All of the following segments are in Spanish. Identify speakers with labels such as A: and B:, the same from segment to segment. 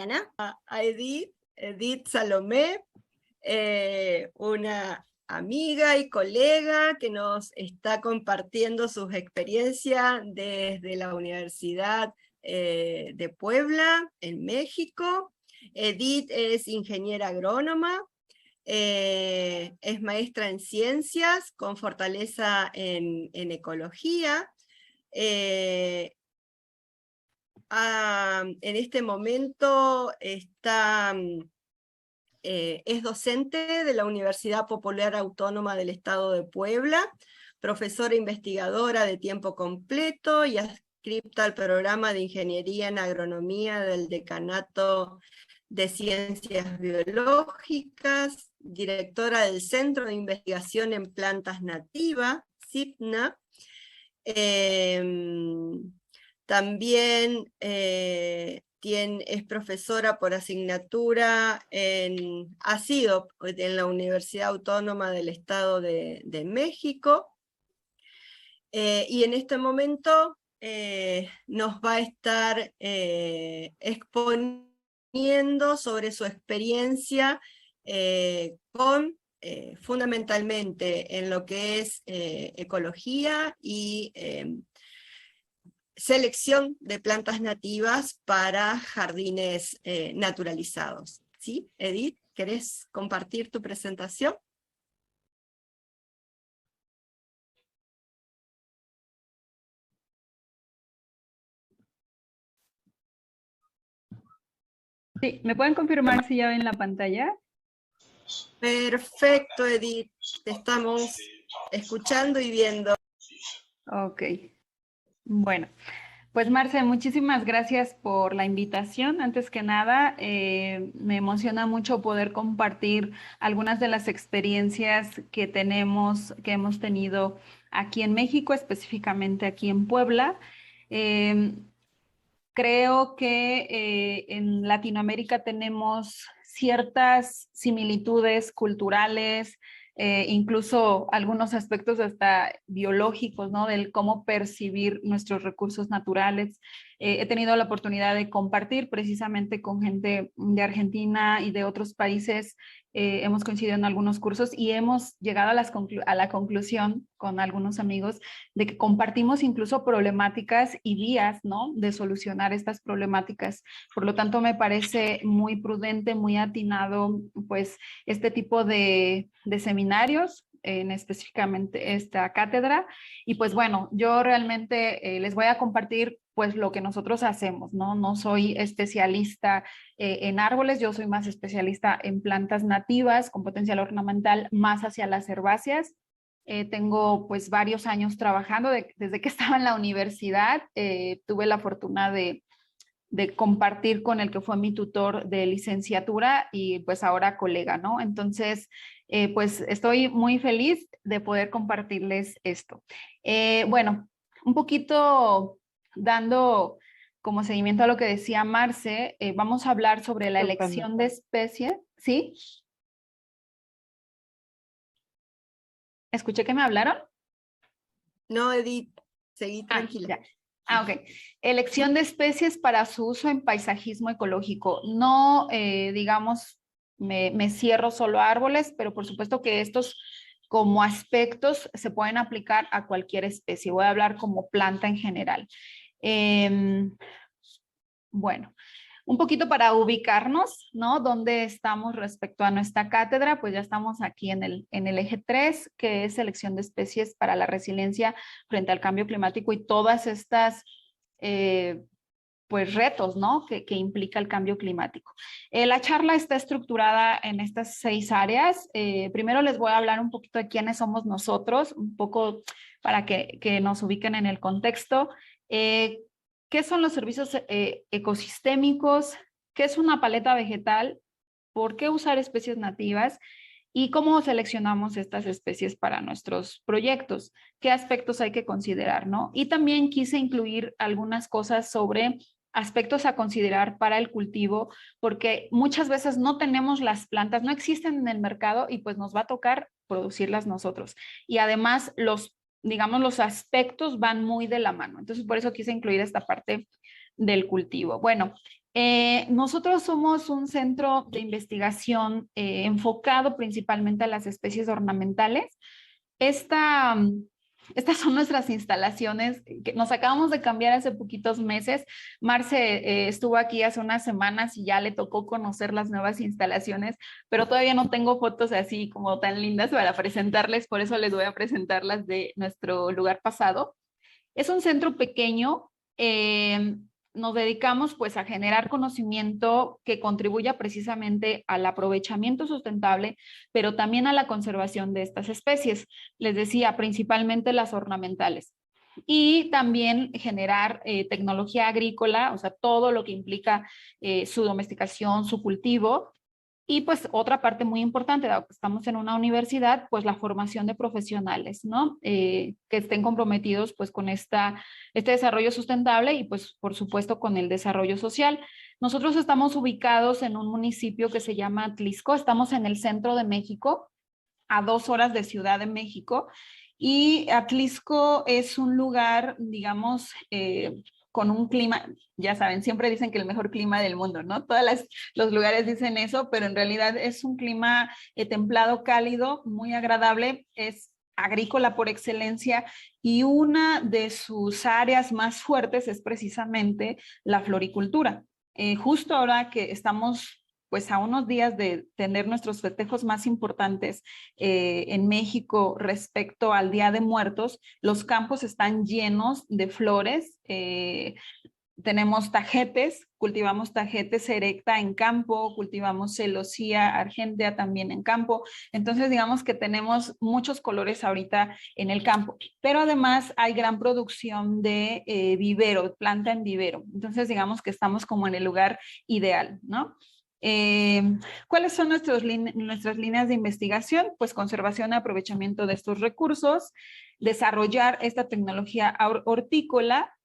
A: A Edith Salomé, una amiga y colega que nos está compartiendo sus experiencias desde la Universidad de Puebla, en México. Edith es ingeniera agrónoma, es maestra en ciencias con fortaleza en ecología. En este momento es docente de la Universidad Popular Autónoma del Estado de Puebla, profesora investigadora de tiempo completo y adscripta al programa de Ingeniería en Agronomía del Decanato de Ciencias Biológicas, directora del Centro de Investigación en Plantas Nativas, CIPNA. También es profesora por asignatura, ha sido en la Universidad Autónoma del Estado de México, y en este momento nos va a estar exponiendo sobre su experiencia fundamentalmente en lo que es ecología y selección de plantas nativas para jardines naturalizados. ¿Sí, Edith? ¿Querés compartir tu presentación?
B: Sí, ¿me pueden confirmar si ya ven la pantalla?
A: Perfecto, Edith. Te estamos escuchando y viendo.
B: Ok. Bueno, pues Marce, muchísimas gracias por la invitación. Antes que nada, me emociona mucho poder compartir algunas de las experiencias que hemos tenido aquí en México, específicamente aquí en Puebla. Creo que en Latinoamérica tenemos ciertas similitudes culturales, incluso algunos aspectos hasta biológicos, ¿no? Del cómo percibir nuestros recursos naturales. He tenido la oportunidad de compartir precisamente con gente de Argentina y de otros países. Hemos coincidido en algunos cursos y hemos llegado a la conclusión con algunos amigos de que compartimos incluso problemáticas y vías, ¿no? De solucionar estas problemáticas. Por lo tanto, me parece muy prudente, muy atinado, pues, este tipo de seminarios, en específicamente esta cátedra. Y pues bueno, yo realmente les voy a compartir pues lo que nosotros hacemos, ¿no? No soy especialista en árboles, yo soy más especialista en plantas nativas con potencial ornamental más hacia las herbáceas. Tengo pues varios años trabajando desde que estaba en la universidad. Tuve la fortuna de compartir con el que fue mi tutor de licenciatura y pues ahora colega, ¿no? Entonces, pues estoy muy feliz de poder compartirles esto. Bueno, un poquito dando como seguimiento a lo que decía Marce, vamos a hablar sobre la elección de especies, ¿sí? ¿Escuché que me hablaron?
A: No, Edith, seguí tranquila.
B: Ok. Elección de especies para su uso en paisajismo ecológico. No, digamos, me cierro solo a árboles, pero por supuesto que estos como aspectos se pueden aplicar a cualquier especie. Voy a hablar como planta en general. Bueno, un poquito para ubicarnos, ¿no? ¿Dónde estamos respecto a nuestra cátedra? Pues ya estamos aquí en el eje 3, que es selección de especies para la resiliencia frente al cambio climático y todas estas, pues, retos, ¿no? Que implica el cambio climático. La charla está estructurada en estas 6 áreas. Primero les voy a hablar un poquito de quiénes somos nosotros, un poco para que nos ubiquen en el contexto. ¿Qué son los servicios ecosistémicos? ¿Qué es una paleta vegetal? ¿Por qué usar especies nativas? ¿Y cómo seleccionamos estas especies para nuestros proyectos? ¿Qué aspectos hay que considerar, no? Y también quise incluir algunas cosas sobre aspectos a considerar para el cultivo, porque muchas veces no tenemos las plantas, no existen en el mercado y pues nos va a tocar producirlas nosotros. Y además digamos, los aspectos van muy de la mano. Entonces, por eso quise incluir esta parte del cultivo. Bueno, Nosotros somos un centro de investigación enfocado principalmente a las especies ornamentales. Esta, Estas son nuestras instalaciones que nos acabamos de cambiar hace poquitos meses. Marce estuvo aquí hace unas semanas y ya le tocó conocer las nuevas instalaciones, pero todavía no tengo fotos así como tan lindas para presentarles, por eso les voy a presentar las de nuestro lugar pasado. Es un centro pequeño. Nos dedicamos pues a generar conocimiento que contribuya precisamente al aprovechamiento sustentable, pero también a la conservación de estas especies. Les decía, principalmente las ornamentales. Y también generar tecnología agrícola, o sea, todo lo que implica su domesticación, su cultivo. Y pues otra parte muy importante, dado que estamos en una universidad, pues la formación de profesionales, ¿no? Que estén comprometidos pues con este desarrollo sustentable y pues por supuesto con el desarrollo social. Nosotros estamos ubicados en un municipio que se llama Atlisco, estamos en el centro de México, a 2 horas de Ciudad de México, y Atlisco es un lugar, digamos, con un clima, ya saben, siempre dicen que el mejor clima del mundo, ¿no? Los lugares dicen eso, pero en realidad es un clima templado, cálido, muy agradable, es agrícola por excelencia y una de sus áreas más fuertes es precisamente la floricultura. Justo ahora que estamos pues a unos días de tener nuestros festejos más importantes en México respecto al Día de Muertos, los campos están llenos de flores. Tenemos tajetes, cultivamos tajetes erecta en campo, cultivamos celosía argentea también en campo. Entonces, digamos que tenemos muchos colores ahorita en el campo, pero además hay gran producción de vivero, planta en vivero. Entonces, digamos que estamos como en el lugar ideal, ¿no? ¿Cuáles son nuestras líneas de investigación? Pues conservación y aprovechamiento de estos recursos, desarrollar esta tecnología hortícola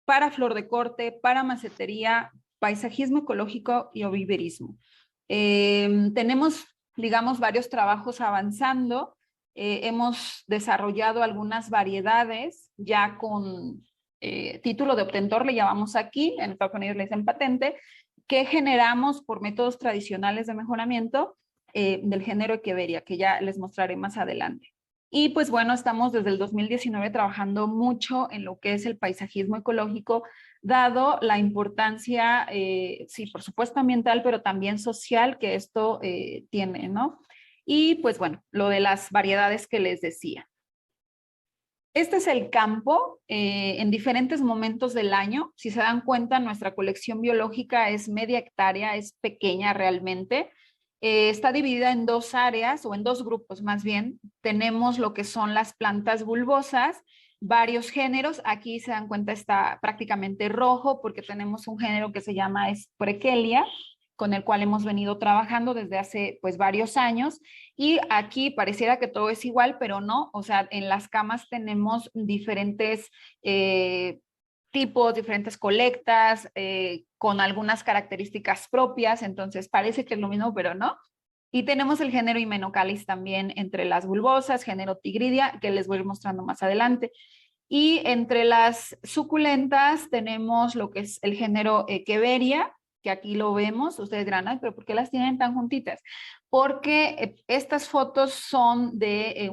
B: para flor de corte, para macetería, paisajismo ecológico y oviverismo. Tenemos, digamos, varios trabajos avanzando. Hemos desarrollado algunas variedades ya con título de obtentor, le llamamos aquí, en Estados Unidos le dicen patente, que generamos por métodos tradicionales de mejoramiento del género Echeveria, que ya les mostraré más adelante. Y pues bueno, estamos desde el 2019 trabajando mucho en lo que es el paisajismo ecológico, dado la importancia, sí, por supuesto ambiental, pero también social que esto tiene, ¿no? Y pues bueno, lo de las variedades que les decía. Este es el campo en diferentes momentos del año. Si se dan cuenta, nuestra colección biológica es media hectárea, es pequeña realmente. Está dividida en 2 áreas o en 2 grupos más bien. Tenemos lo que son las plantas bulbosas, varios géneros. Aquí se dan cuenta está prácticamente rojo porque tenemos un género que se llama Spraekelia, con el cual hemos venido trabajando desde hace pues varios años. Y aquí pareciera que todo es igual, pero no. O sea, en las camas tenemos diferentes tipos, diferentes colectas, con algunas características propias, entonces parece que es lo mismo, pero no. Y tenemos el género Hymenocallis también entre las bulbosas, género Tigridia, que les voy a ir mostrando más adelante. Y entre las suculentas tenemos lo que es el género Echeveria, que aquí lo vemos. Ustedes dirán, ay, pero ¿por qué las tienen tan juntitas? Porque estas fotos son de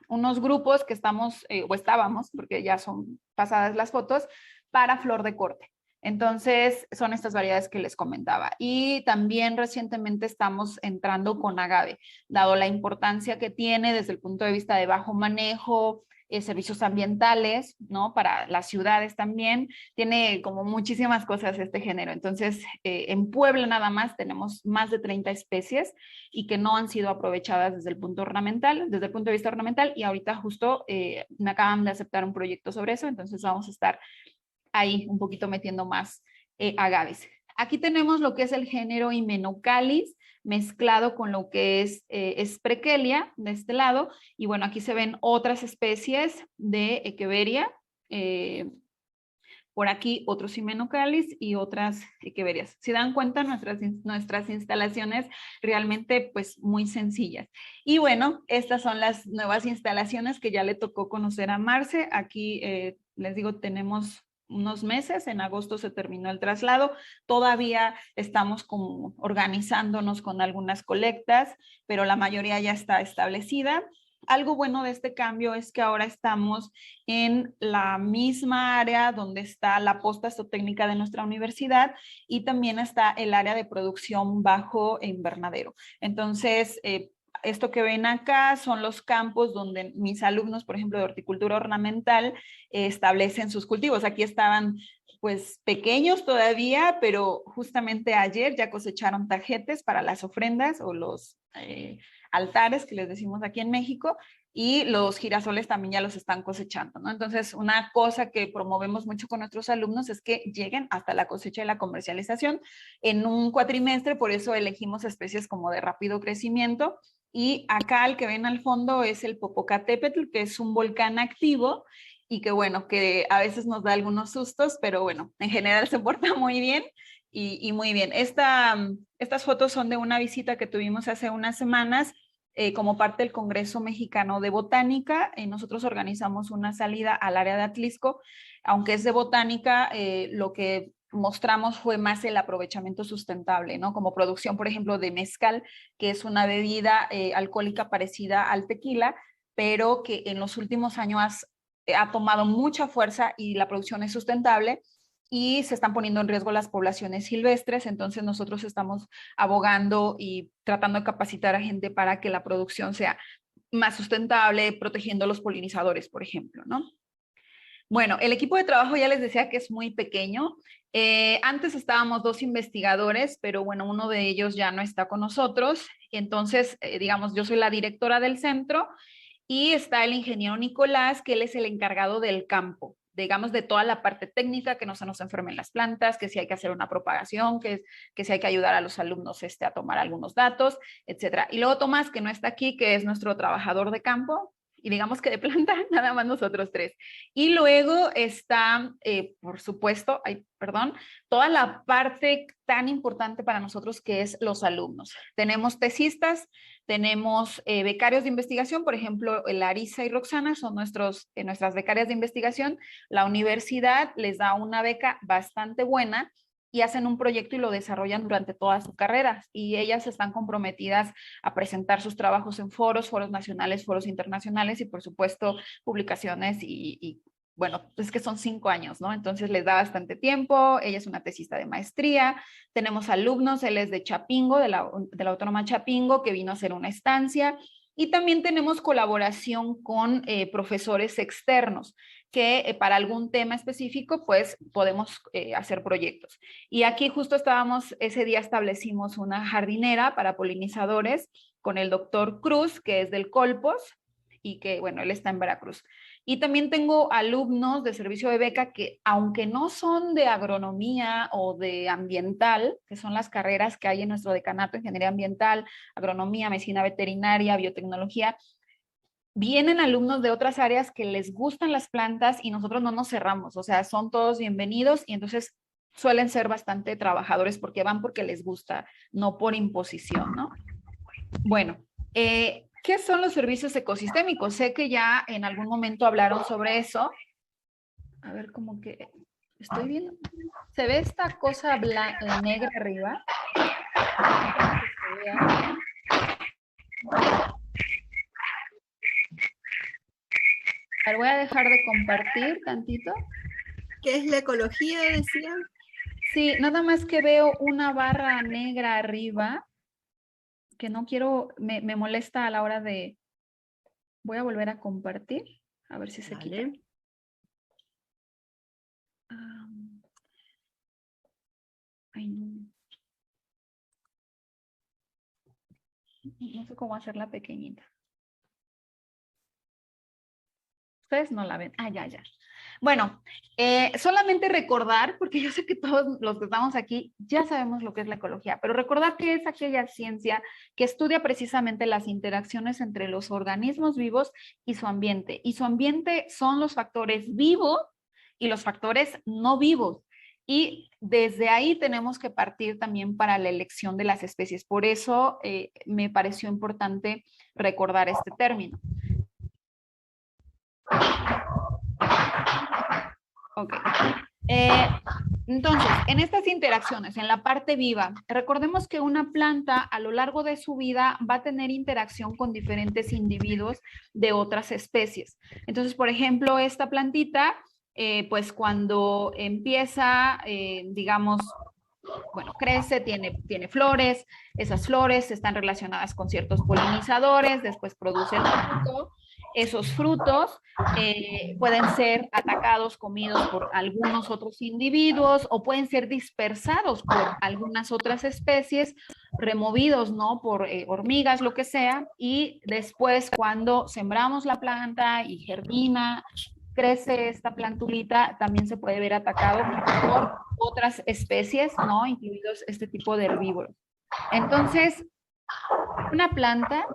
B: unos grupos que estamos, o estábamos, porque ya son pasadas las fotos, para flor de corte. Entonces, son estas variedades que les comentaba. Y también recientemente estamos entrando con agave, dado la importancia que tiene desde el punto de vista de bajo manejo, servicios ambientales, ¿no? Para las ciudades también. Tiene como muchísimas cosas este género. Entonces, en Puebla nada más tenemos más de 30 especies y que no han sido aprovechadas desde el punto ornamental, desde el punto de vista ornamental, y ahorita justo me acaban de aceptar un proyecto sobre eso, entonces vamos a estar ahí un poquito metiendo más agaves. Aquí tenemos lo que es el género Hymenocallis mezclado con lo que es Spraekelia de este lado, y bueno, aquí se ven otras especies de Echeveria, por aquí otros Hymenocallis y otras Echeverias. Si dan cuenta, nuestras instalaciones realmente pues muy sencillas. Y bueno, estas son las nuevas instalaciones que ya le tocó conocer a Marce. Aquí les digo, tenemos unos meses, en agosto se terminó el traslado, todavía estamos como organizándonos con algunas colectas, pero la mayoría ya está establecida. Algo bueno de este cambio es que ahora estamos en la misma área donde está la posta zootécnica de nuestra universidad y también está el área de producción bajo invernadero. Entonces, esto que ven acá son los campos donde mis alumnos, por ejemplo, de horticultura ornamental, establecen sus cultivos. Aquí estaban pues pequeños todavía, pero justamente ayer ya cosecharon tajetes para las ofrendas o los altares que les decimos aquí en México, y los girasoles también ya los están cosechando, ¿no? Entonces, una cosa que promovemos mucho con nuestros alumnos es que lleguen hasta la cosecha y la comercialización en un cuatrimestre, por eso elegimos especies como de rápido crecimiento. Y acá el que ven al fondo es el Popocatépetl, que es un volcán activo y que bueno, que a veces nos da algunos sustos, pero bueno, en general se porta muy bien y muy bien. Estas fotos son de una visita que tuvimos hace unas semanas como parte del Congreso Mexicano de Botánica. Nosotros organizamos una salida al área de Atlisco, aunque es de botánica, lo que mostramos fue más el aprovechamiento sustentable, ¿no? Como producción, por ejemplo, de mezcal, que es una bebida alcohólica parecida al tequila, pero que en los últimos años ha tomado mucha fuerza y la producción es sustentable y se están poniendo en riesgo las poblaciones silvestres. Entonces nosotros estamos abogando y tratando de capacitar a gente para que la producción sea más sustentable, protegiendo los polinizadores, por ejemplo, ¿no? Bueno, el equipo de trabajo ya les decía que es muy pequeño. Antes estábamos 2 investigadores, pero bueno, uno de ellos ya no está con nosotros. Entonces, digamos, yo soy la directora del centro y está el ingeniero Nicolás, que él es el encargado del campo, digamos, de toda la parte técnica, que no se nos enfermen las plantas, que si hay que hacer una propagación, que si hay que ayudar a los alumnos a tomar algunos datos, etcétera. Y luego Tomás, que no está aquí, que es nuestro trabajador de campo, y digamos que de planta, nada más nosotros 3. Y luego está, por supuesto, perdón, toda la parte tan importante para nosotros que es los alumnos. Tenemos tesistas, tenemos becarios de investigación, por ejemplo, Larisa y Roxana son nuestras becarias de investigación. La universidad les da una beca bastante buena y hacen un proyecto y lo desarrollan durante toda su carrera. Y ellas están comprometidas a presentar sus trabajos en foros nacionales, foros internacionales y por supuesto publicaciones y bueno, es que son 5 años, ¿no? Entonces les da bastante tiempo. Ella es una tesista de maestría. Tenemos alumnos, él es de Chapingo, de la Autónoma Chapingo, que vino a hacer una estancia. Y también tenemos colaboración con profesores externos que para algún tema específico, pues podemos hacer proyectos. Y aquí justo ese día establecimos una jardinera para polinizadores con el doctor Cruz, que es del Colpos, y que, bueno, él está en Veracruz. Y también tengo alumnos de servicio de beca que, aunque no son de agronomía o de ambiental, que son las carreras que hay en nuestro decanato, ingeniería ambiental, agronomía, medicina veterinaria, biotecnología, vienen alumnos de otras áreas que les gustan las plantas y nosotros no nos cerramos, o sea, son todos bienvenidos y entonces suelen ser bastante trabajadores porque van porque les gusta, no por imposición, ¿no? Bueno, ¿qué son los servicios ecosistémicos? Sé que ya en algún momento hablaron sobre eso. A ver, como que estoy viendo. ¿Se ve esta cosa negra arriba? A ver, voy a dejar de compartir tantito.
A: ¿Qué es la ecología, decían?
B: Sí, nada más que veo una barra negra arriba que no quiero, me molesta a la hora de... Voy a volver a compartir, a ver si se quita. Ay, no. No sé cómo hacerla pequeñita. Ustedes no la ven. Ah, ya. Bueno, solamente recordar, porque yo sé que todos los que estamos aquí ya sabemos lo que es la ecología, pero recordar que es aquella ciencia que estudia precisamente las interacciones entre los organismos vivos y su ambiente. Y su ambiente son los factores vivos y los factores no vivos. Y desde ahí tenemos que partir también para la elección de las especies. Por eso me pareció importante recordar este término. Ok. Eh, entonces, en estas interacciones, en la parte viva, recordemos que una planta a lo largo de su vida va a tener interacción con diferentes individuos de otras especies. Entonces, por ejemplo, esta plantita, pues cuando empieza, digamos, bueno, crece, tiene flores, esas flores están relacionadas con ciertos polinizadores, después produce el fruto, esos frutos pueden ser atacados, comidos por algunos otros individuos o pueden ser dispersados por algunas otras especies, removidos, ¿no? Por hormigas, lo que sea, y después cuando sembramos la planta y germina, crece esta plantulita, también se puede ver atacado por otras especies, ¿no? Incluidos este tipo de herbívoros. Entonces, una planta,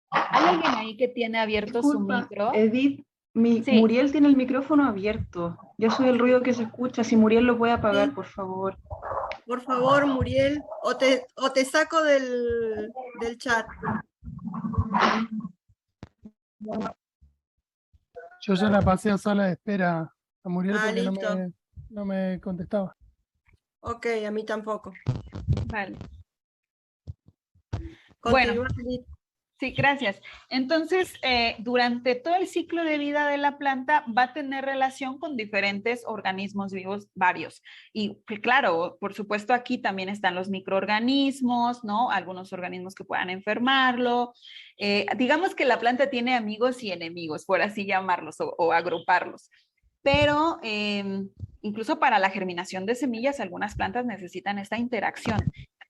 B: ¿hay alguien ahí que tiene abierto su
C: Disculpa,
B: micro?
C: Edith,
B: Sí,
C: Muriel tiene el micrófono abierto. Yo soy el ruido que se escucha. Si Muriel lo puede apagar,
A: Sí,
C: por favor.
A: por favor, Muriel, o te saco del chat.
D: Yo ya la pasé a sala de espera a Muriel
A: Ah,
D: porque
A: listo.
D: no me contestaba.
A: Ok, a mí tampoco.
B: vale. Bueno,
A: Continúa, Edith.
B: sí, gracias. Entonces, durante todo el ciclo de vida de la planta va a tener relación con diferentes organismos vivos, varios. Y claro, por supuesto, aquí también están los microorganismos, ¿no? Algunos organismos que puedan enfermarlo. Digamos que la planta tiene amigos y enemigos, por así llamarlos o agruparlos. Pero incluso para la germinación de semillas, algunas plantas necesitan esta interacción.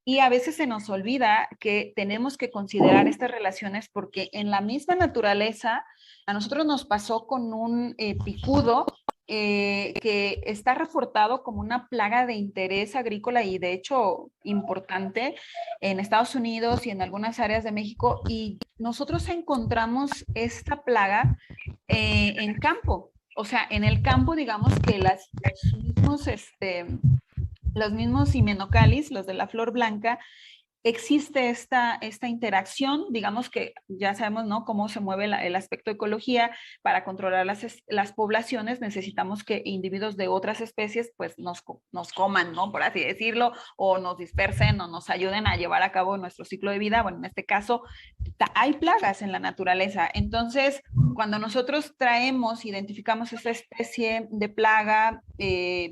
B: Y a veces se nos olvida que tenemos que considerar estas relaciones porque en la misma naturaleza a nosotros nos pasó con un picudo que está reportado como una plaga de interés agrícola y de hecho importante en Estados Unidos y en algunas áreas de México. Y nosotros encontramos esta plaga en campo. O sea, en el campo, digamos que los mismos himenocalis, los de la flor blanca, existe esta interacción, digamos que ya sabemos, ¿no? Cómo se mueve el aspecto de ecología. Para controlar las poblaciones necesitamos que individuos de otras especies pues nos coman, ¿no? Por así decirlo, o nos dispersen o nos ayuden a llevar a cabo nuestro ciclo de vida. Bueno, en este caso hay plagas en la naturaleza. Entonces, cuando nosotros identificamos esta especie de plaga,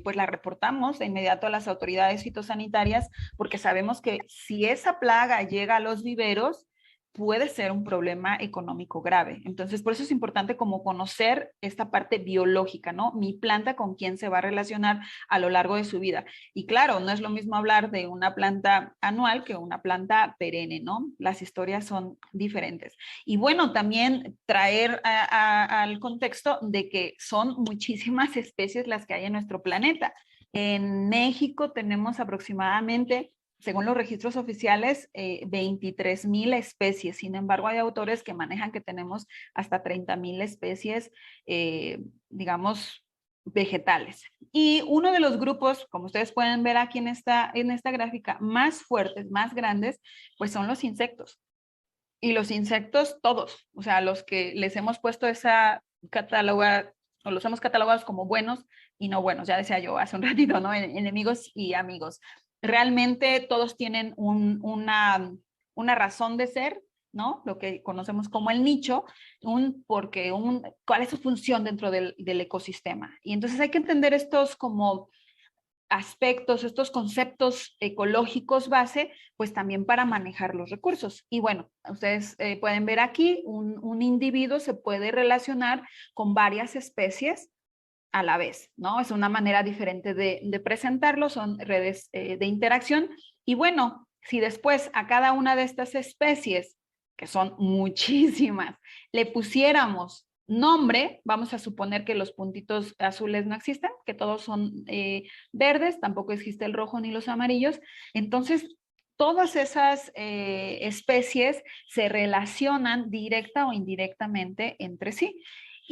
B: pues la reportamos de inmediato a las autoridades fitosanitarias porque sabemos que si esa plaga llega a los viveros, puede ser un problema económico grave. Entonces, por eso es importante como conocer esta parte biológica, ¿no? Mi planta con quién se va a relacionar a lo largo de su vida. Y claro, no es lo mismo hablar de una planta anual que una planta perenne, ¿no? Las historias son diferentes. Y bueno, también traer al contexto de que son muchísimas especies las que hay en nuestro planeta. En México tenemos aproximadamente, según los registros oficiales, 23,000 especies. Sin embargo, hay autores que manejan que tenemos hasta 30,000 especies, digamos, vegetales. Y uno de los grupos, como ustedes pueden ver aquí en esta gráfica, más fuertes, más grandes, pues son los insectos. Y los insectos, todos, o sea, los que les hemos puesto esa catáloga, o los hemos catalogado como buenos y no buenos, ya decía yo hace un ratito, ¿no? Enemigos y amigos. Realmente todos tienen una razón de ser, ¿no? Lo que conocemos como el nicho, cuál es su función dentro del ecosistema. Y entonces hay que entender estos como aspectos, estos conceptos ecológicos base, pues también para manejar los recursos. Y bueno, ustedes pueden ver aquí, un individuo se puede relacionar con varias especies a la vez, ¿no? Es una manera diferente de presentarlo, son redes de interacción. Y bueno, si después a cada una de estas especies, que son muchísimas, le pusiéramos nombre, vamos a suponer que los puntitos azules no existen, que todos son verdes, tampoco existe el rojo ni los amarillos. Entonces, todas esas especies se relacionan directa o indirectamente entre sí.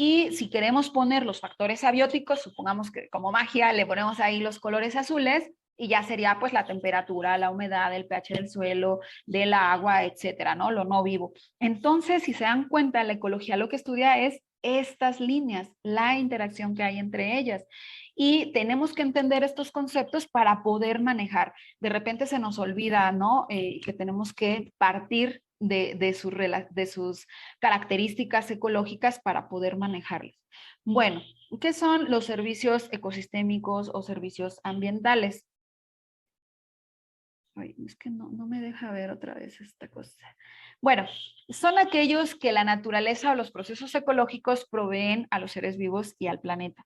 B: Y si queremos poner los factores abióticos, supongamos que como magia le ponemos ahí los colores azules y ya sería pues la temperatura, la humedad, el pH del suelo, del agua, etcétera, ¿no? Lo no vivo. Entonces, si se dan cuenta, la ecología lo que estudia es estas líneas, la interacción que hay entre ellas. Y tenemos que entender estos conceptos para poder manejar. De repente se nos olvida, ¿no? Que tenemos que partir de sus características ecológicas para poder manejarlos. Bueno, ¿qué son los servicios ecosistémicos o servicios ambientales? Ay, es que no me deja ver otra vez esta cosa. Bueno, son aquellos que la naturaleza o los procesos ecológicos proveen a los seres vivos y al planeta.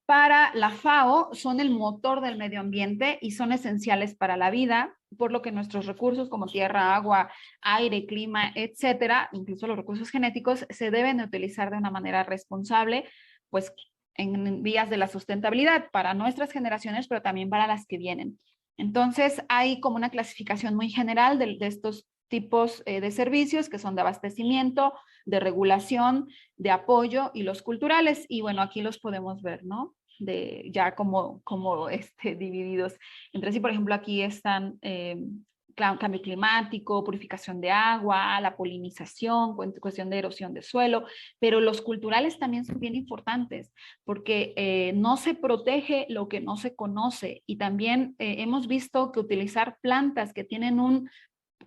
B: Para la FAO son el motor del medio ambiente y son esenciales para la vida, por lo que nuestros recursos como tierra, agua, aire, clima, etcétera, incluso los recursos genéticos, se deben de utilizar de una manera responsable, pues en vías de la sustentabilidad para nuestras generaciones, pero también para las que vienen. Entonces, hay como una clasificación muy general de estos tipos de servicios que son de abastecimiento, de regulación, de apoyo y los culturales. Y bueno, aquí los podemos ver, ¿no? Ya como divididos entre sí. Por ejemplo, aquí están cambio climático, purificación de agua, la polinización, cuestión de erosión de suelo, pero los culturales también son bien importantes porque no se protege lo que no se conoce y también hemos visto que utilizar plantas que tienen un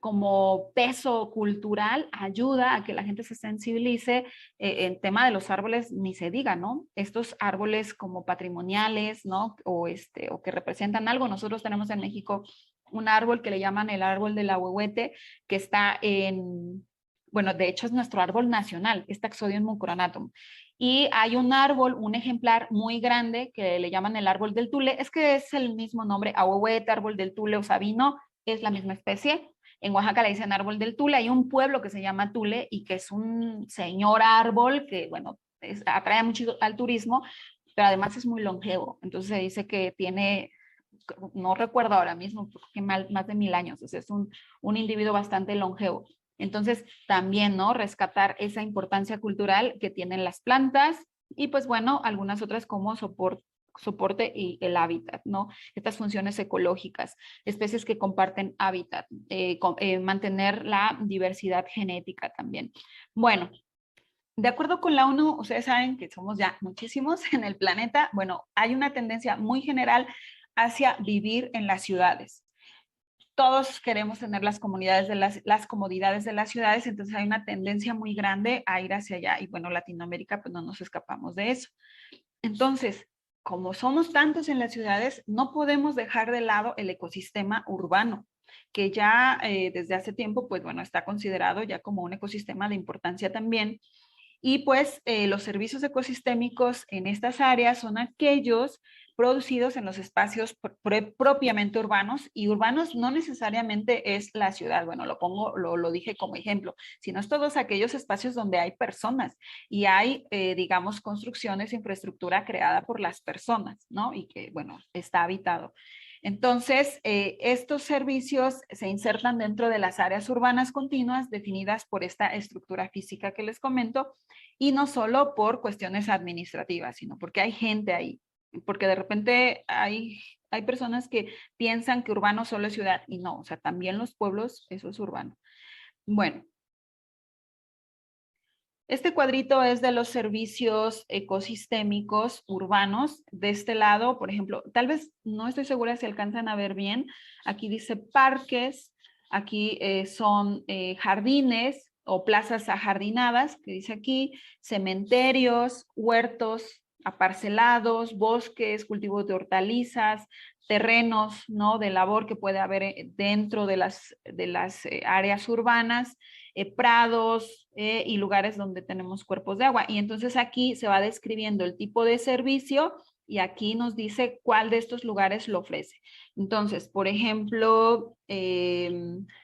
B: como peso cultural ayuda a que la gente se sensibilice. El tema de los árboles ni se diga, ¿no? Estos árboles como patrimoniales, ¿no? O que representan algo. Nosotros tenemos en México un árbol que le llaman el árbol del ahuehuete, que está bueno, de hecho es nuestro árbol nacional, es Taxodium mucronatum. Y hay un árbol, un ejemplar muy grande que le llaman el árbol del tule, es que es el mismo nombre, ahuehuete, árbol del tule o sabino, es la misma especie. En Oaxaca le dicen árbol del Tule. Hay un pueblo que se llama Tule y que es un señor árbol que, bueno, atrae mucho al turismo, pero además es muy longevo. Entonces se dice que tiene, no recuerdo ahora mismo, porque más de 1000 años. O sea, es un individuo bastante longevo. Entonces también, ¿no? Rescatar esa importancia cultural que tienen las plantas y pues bueno, algunas otras como soporte y el hábitat, ¿no? Estas funciones ecológicas, especies que comparten hábitat, mantener la diversidad genética también. Bueno, de acuerdo con la ONU, ustedes saben que somos ya muchísimos en el planeta. Bueno, hay una tendencia muy general hacia vivir en las ciudades. Todos queremos tener las comodidades de las ciudades, entonces hay una tendencia muy grande a ir hacia allá. Y bueno, Latinoamérica, pues no nos escapamos de eso. Entonces, como somos tantos en las ciudades, no podemos dejar de lado el ecosistema urbano, que ya desde hace tiempo, pues bueno, está considerado ya como un ecosistema de importancia también. Y pues los servicios ecosistémicos en estas áreas son aquellos producidos en los espacios propiamente urbanos, y urbanos no necesariamente es la ciudad, bueno, lo dije como ejemplo, sino es todos aquellos espacios donde hay personas y hay, digamos, construcciones, infraestructura creada por las personas, ¿no? Y que, bueno, está habitado. Entonces, estos servicios se insertan dentro de las áreas urbanas continuas definidas por esta estructura física que les comento, y no solo por cuestiones administrativas, sino porque hay gente ahí, porque de repente hay personas que piensan que urbano solo es ciudad, y no, o sea, también los pueblos, eso es urbano. Bueno. Este cuadrito es de los servicios ecosistémicos urbanos. De este lado, por ejemplo, tal vez no estoy segura si alcanzan a ver bien. Aquí dice parques, aquí son jardines o plazas ajardinadas, que dice aquí, cementerios, huertos aparcelados, bosques, cultivos de hortalizas, terrenos, ¿no? De labor que puede haber dentro de las áreas urbanas, prados y lugares donde tenemos cuerpos de agua. Y entonces aquí se va describiendo el tipo de servicio y aquí nos dice cuál de estos lugares lo ofrece. Entonces, por ejemplo,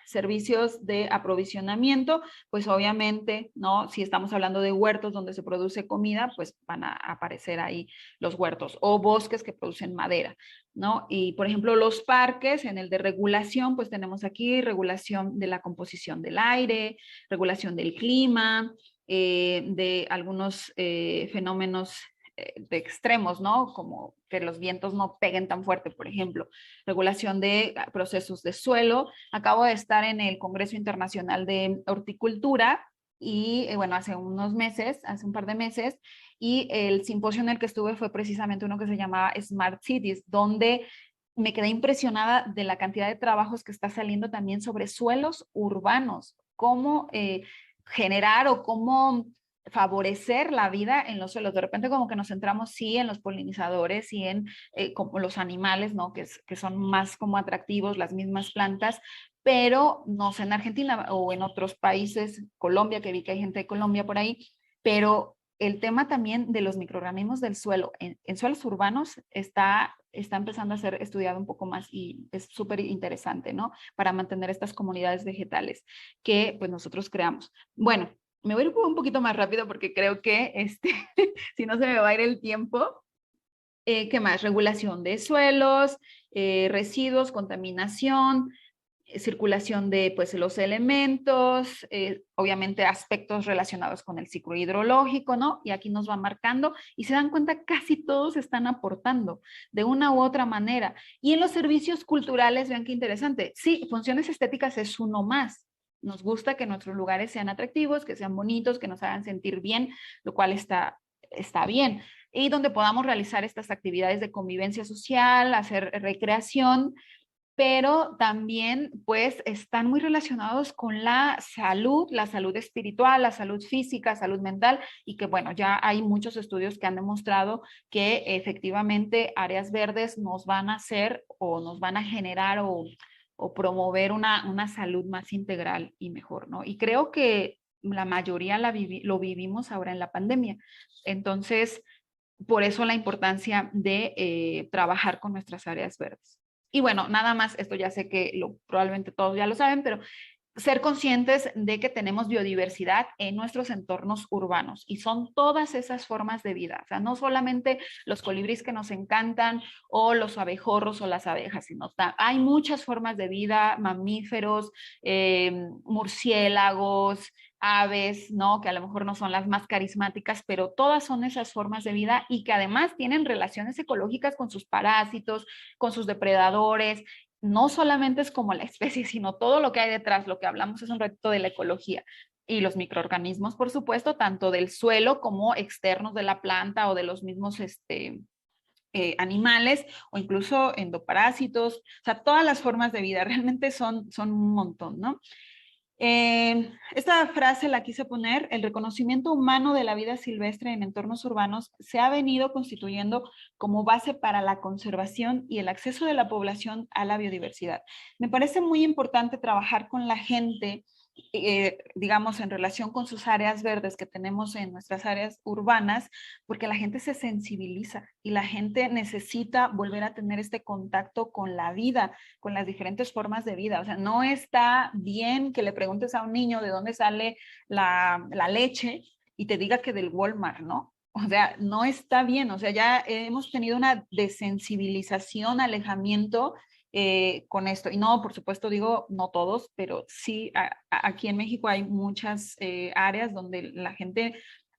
B: servicios de aprovisionamiento, pues obviamente, ¿no? Si estamos hablando de huertos donde se produce comida, pues van a aparecer ahí los huertos, o bosques que producen madera, ¿no? Y por ejemplo, los parques, en el de regulación, pues tenemos aquí regulación de la composición del aire, regulación del clima, de algunos fenómenos de extremos, ¿no? Como que los vientos no peguen tan fuerte, por ejemplo. Regulación de procesos de suelo. Acabo de estar en el Congreso Internacional de Horticultura y bueno, hace un par de meses, y el simposio en el que estuve fue precisamente uno que se llamaba Smart Cities, donde me quedé impresionada de la cantidad de trabajos que está saliendo también sobre suelos urbanos, cómo generar o cómo favorecer la vida en los suelos. De repente como que nos centramos sí en los polinizadores y en como los animales, ¿no? Que son más como atractivos, las mismas plantas, pero no sé, en Argentina o en otros países, Colombia, que vi que hay gente de Colombia por ahí, pero el tema también de los microorganismos del suelo en suelos urbanos está empezando a ser estudiado un poco más y es súper interesante, ¿no? Para mantener estas comunidades vegetales que pues nosotros creamos. Bueno, me voy a ir un poquito más rápido porque creo que si no se me va a ir el tiempo. ¿Qué más? Regulación de suelos, residuos, contaminación, circulación de pues, los elementos, obviamente aspectos relacionados con el ciclo hidrológico, ¿no? Y aquí nos va marcando y se dan cuenta casi todos están aportando de una u otra manera. Y en los servicios culturales, vean qué interesante, sí, funciones estéticas es uno más. Nos gusta que nuestros lugares sean atractivos, que sean bonitos, que nos hagan sentir bien, lo cual está bien. Y donde podamos realizar estas actividades de convivencia social, hacer recreación, pero también pues están muy relacionados con la salud espiritual, la salud física, salud mental, y que bueno, ya hay muchos estudios que han demostrado que efectivamente áreas verdes nos van a hacer o nos van a generar o promover una salud más integral y mejor, ¿no? Y creo que la mayoría lo vivimos ahora en la pandemia. Entonces, por eso la importancia de trabajar con nuestras áreas verdes. Y bueno, nada más, esto ya sé que probablemente todos ya lo saben, pero ser conscientes de que tenemos biodiversidad en nuestros entornos urbanos y son todas esas formas de vida, o sea, no solamente los colibríes que nos encantan o los abejorros o las abejas, sino hay muchas formas de vida, mamíferos, murciélagos, aves, ¿no? Que a lo mejor no son las más carismáticas, pero todas son esas formas de vida y que además tienen relaciones ecológicas con sus parásitos, con sus depredadores. No solamente es como la especie, sino todo lo que hay detrás. Lo que hablamos es un reto de la ecología. Y los microorganismos, por supuesto, tanto del suelo como externos de la planta o de los mismos animales o incluso endoparásitos. O sea, todas las formas de vida realmente son un montón, ¿no? Esta frase la quise poner: el reconocimiento humano de la vida silvestre en entornos urbanos se ha venido constituyendo como base para la conservación y el acceso de la población a la biodiversidad. Me parece muy importante trabajar con la gente, digamos, en relación con sus áreas verdes que tenemos en nuestras áreas urbanas, porque la gente se sensibiliza y la gente necesita volver a tener este contacto con la vida, con las diferentes formas de vida. O sea, no está bien que le preguntes a un niño de dónde sale la leche y te diga que del Walmart, ¿no? O sea, no está bien. O sea, ya hemos tenido una desensibilización, alejamiento con esto. Y no, por supuesto, digo, no todos, pero sí, aquí en México hay muchas áreas donde la gente,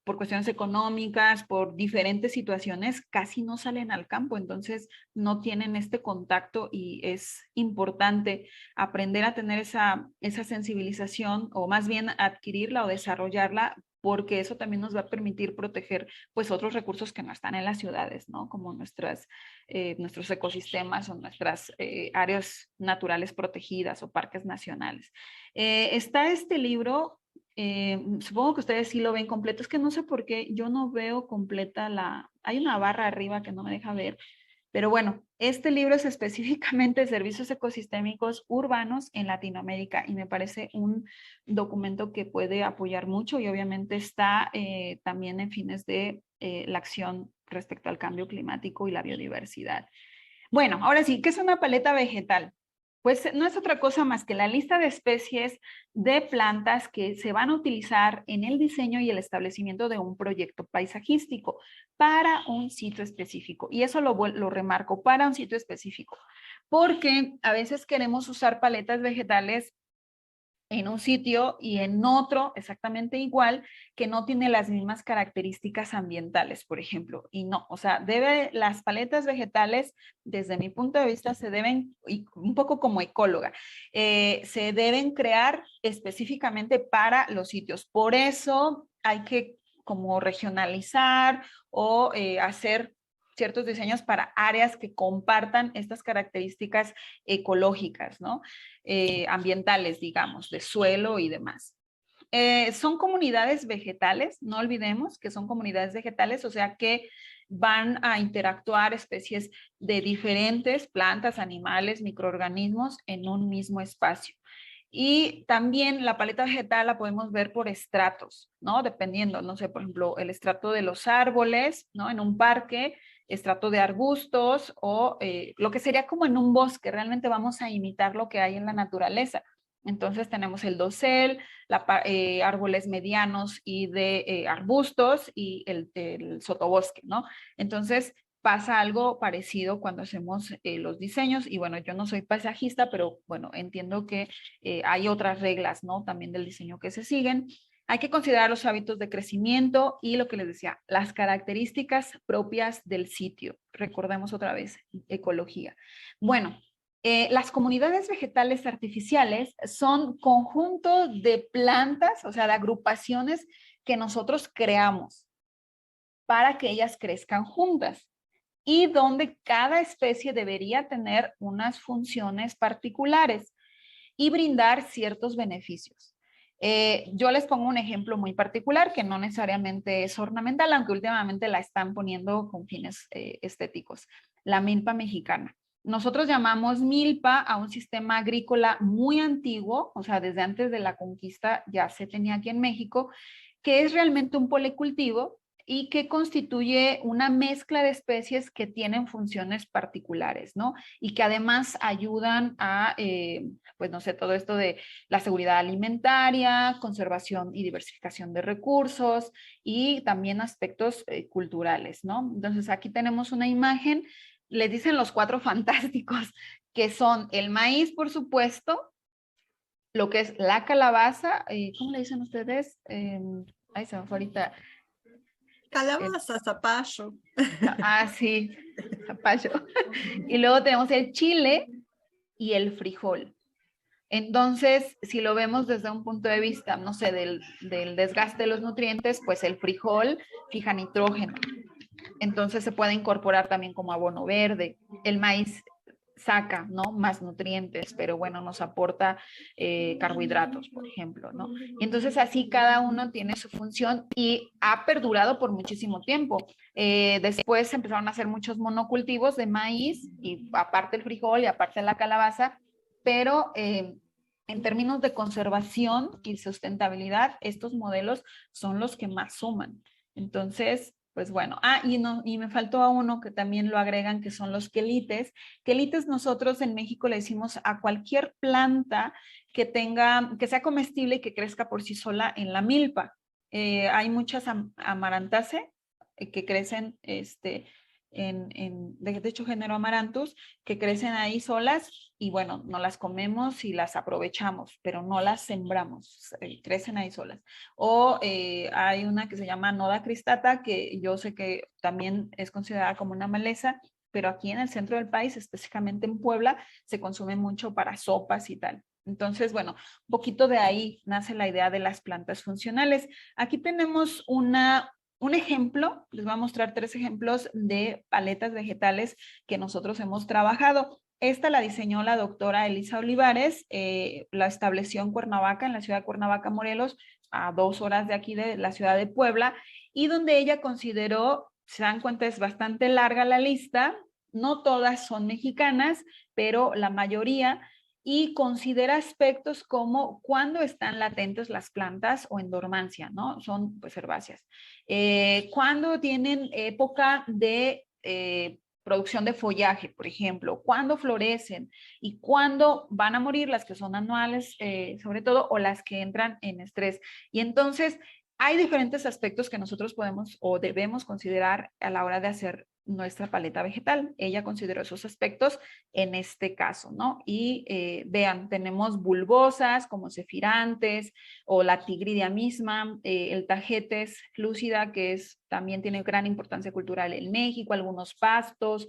B: por cuestiones económicas, por diferentes situaciones, casi no salen al campo, entonces no tienen este contacto y es importante aprender a tener esa sensibilización o más bien adquirirla o desarrollarla, porque eso también nos va a permitir proteger pues otros recursos que no están en las ciudades, ¿no? Como nuestros ecosistemas o nuestras áreas naturales protegidas o parques nacionales. Está este libro, supongo que ustedes sí lo ven completo, es que no sé por qué yo no veo completa hay una barra arriba que no me deja ver, pero bueno, este libro es específicamente Servicios Ecosistémicos Urbanos en Latinoamérica y me parece un documento que puede apoyar mucho y obviamente está también en fines de la acción respecto al cambio climático y la biodiversidad. Bueno, ahora sí, ¿qué es una paleta vegetal? Pues no es otra cosa más que la lista de especies de plantas que se van a utilizar en el diseño y el establecimiento de un proyecto paisajístico para un sitio específico. Y eso lo remarco, para un sitio específico, porque a veces queremos usar paletas vegetales en un sitio y en otro exactamente igual, que no tiene las mismas características ambientales, por ejemplo. Y no, o sea, las paletas vegetales, desde mi punto de vista, se deben, y un poco como ecóloga, se deben crear específicamente para los sitios. Por eso hay que como regionalizar o hacer ciertos diseños para áreas que compartan estas características ecológicas, ¿no? Ambientales, digamos, de suelo y demás. Son comunidades vegetales, no olvidemos que son comunidades vegetales, o sea que van a interactuar especies de diferentes plantas, animales, microorganismos en un mismo espacio. Y también la paleta vegetal la podemos ver por estratos, ¿no? Dependiendo, no sé, por ejemplo, el estrato de los árboles, ¿no? En un parque, estrato de arbustos o lo que sería como en un bosque, realmente vamos a imitar lo que hay en la naturaleza. Entonces tenemos el dosel, árboles medianos y de arbustos y el sotobosque, ¿no? Entonces pasa algo parecido cuando hacemos los diseños y bueno, yo no soy paisajista, pero bueno, entiendo que hay otras reglas, ¿no? También del diseño que se siguen. Hay que considerar los hábitos de crecimiento y lo que les decía, las características propias del sitio. Recordemos otra vez, ecología. Bueno, las comunidades vegetales artificiales son conjuntos de plantas, o sea, de agrupaciones que nosotros creamos para que ellas crezcan juntas y donde cada especie debería tener unas funciones particulares y brindar ciertos beneficios. Yo les pongo un ejemplo muy particular que no necesariamente es ornamental, aunque últimamente la están poniendo con fines estéticos. La milpa mexicana. Nosotros llamamos milpa a un sistema agrícola muy antiguo, o sea, desde antes de la conquista ya se tenía aquí en México, que es realmente un policultivo y que constituye una mezcla de especies que tienen funciones particulares, ¿no? Y que además ayudan a, pues no sé, todo esto de la seguridad alimentaria, conservación y diversificación de recursos y también aspectos culturales, ¿no? Entonces aquí tenemos una imagen, les dicen los 4 fantásticos, que son el maíz, por supuesto, lo que es la calabaza, ¿cómo le dicen ustedes? Ay, se me fue ahorita.
A: Calabaza, zapallo.
B: Ah, sí, zapallo. Y luego tenemos el chile y el frijol. Entonces, si lo vemos desde un punto de vista, no sé, del desgaste de los nutrientes, pues el frijol fija nitrógeno. Entonces se puede incorporar también como abono verde. El maíz saca, ¿no? Más nutrientes, pero bueno, nos aporta carbohidratos, por ejemplo, ¿no? Y entonces así cada uno tiene su función y ha perdurado por muchísimo tiempo. Después empezaron a hacer muchos monocultivos de maíz y aparte el frijol y aparte la calabaza, pero en términos de conservación y sustentabilidad, estos modelos son los que más suman. Entonces, pues bueno, y me faltó a uno que también lo agregan, que son los quelites. Quelites nosotros en México le decimos a cualquier planta que sea comestible y que crezca por sí sola en la milpa. Hay muchas amarantaceae que crecen de hecho género Amaranthus, que crecen ahí solas y bueno, no las comemos y las aprovechamos, pero no las sembramos, crecen ahí solas. O hay una que se llama Noda cristata, que yo sé que también es considerada como una maleza, pero aquí en el centro del país, específicamente en Puebla, se consume mucho para sopas y tal. Entonces, bueno, un poquito de ahí nace la idea de las plantas funcionales. Aquí tenemos un ejemplo, les voy a mostrar 3 ejemplos de paletas vegetales que nosotros hemos trabajado. Esta la diseñó la doctora Elisa Olivares, la estableció en Cuernavaca, en la ciudad de Cuernavaca, Morelos, a 2 horas de aquí de la ciudad de Puebla, y donde ella consideró, se dan cuenta, es bastante larga la lista, no todas son mexicanas, pero la mayoría, y considera aspectos como cuándo están latentes las plantas o en dormancia, ¿no? Son pues herbáceas. Cuándo tienen época de producción de follaje, por ejemplo, cuándo florecen y cuándo van a morir las que son anuales, sobre todo, o las que entran en estrés. Y entonces hay diferentes aspectos que nosotros podemos o debemos considerar a la hora de hacer nuestra paleta vegetal. Ella consideró esos aspectos en este caso, ¿no? Y vean, tenemos bulbosas como cefirantes o la tigridia misma, el tagetes lúcida, que también tiene gran importancia cultural en México, algunos pastos,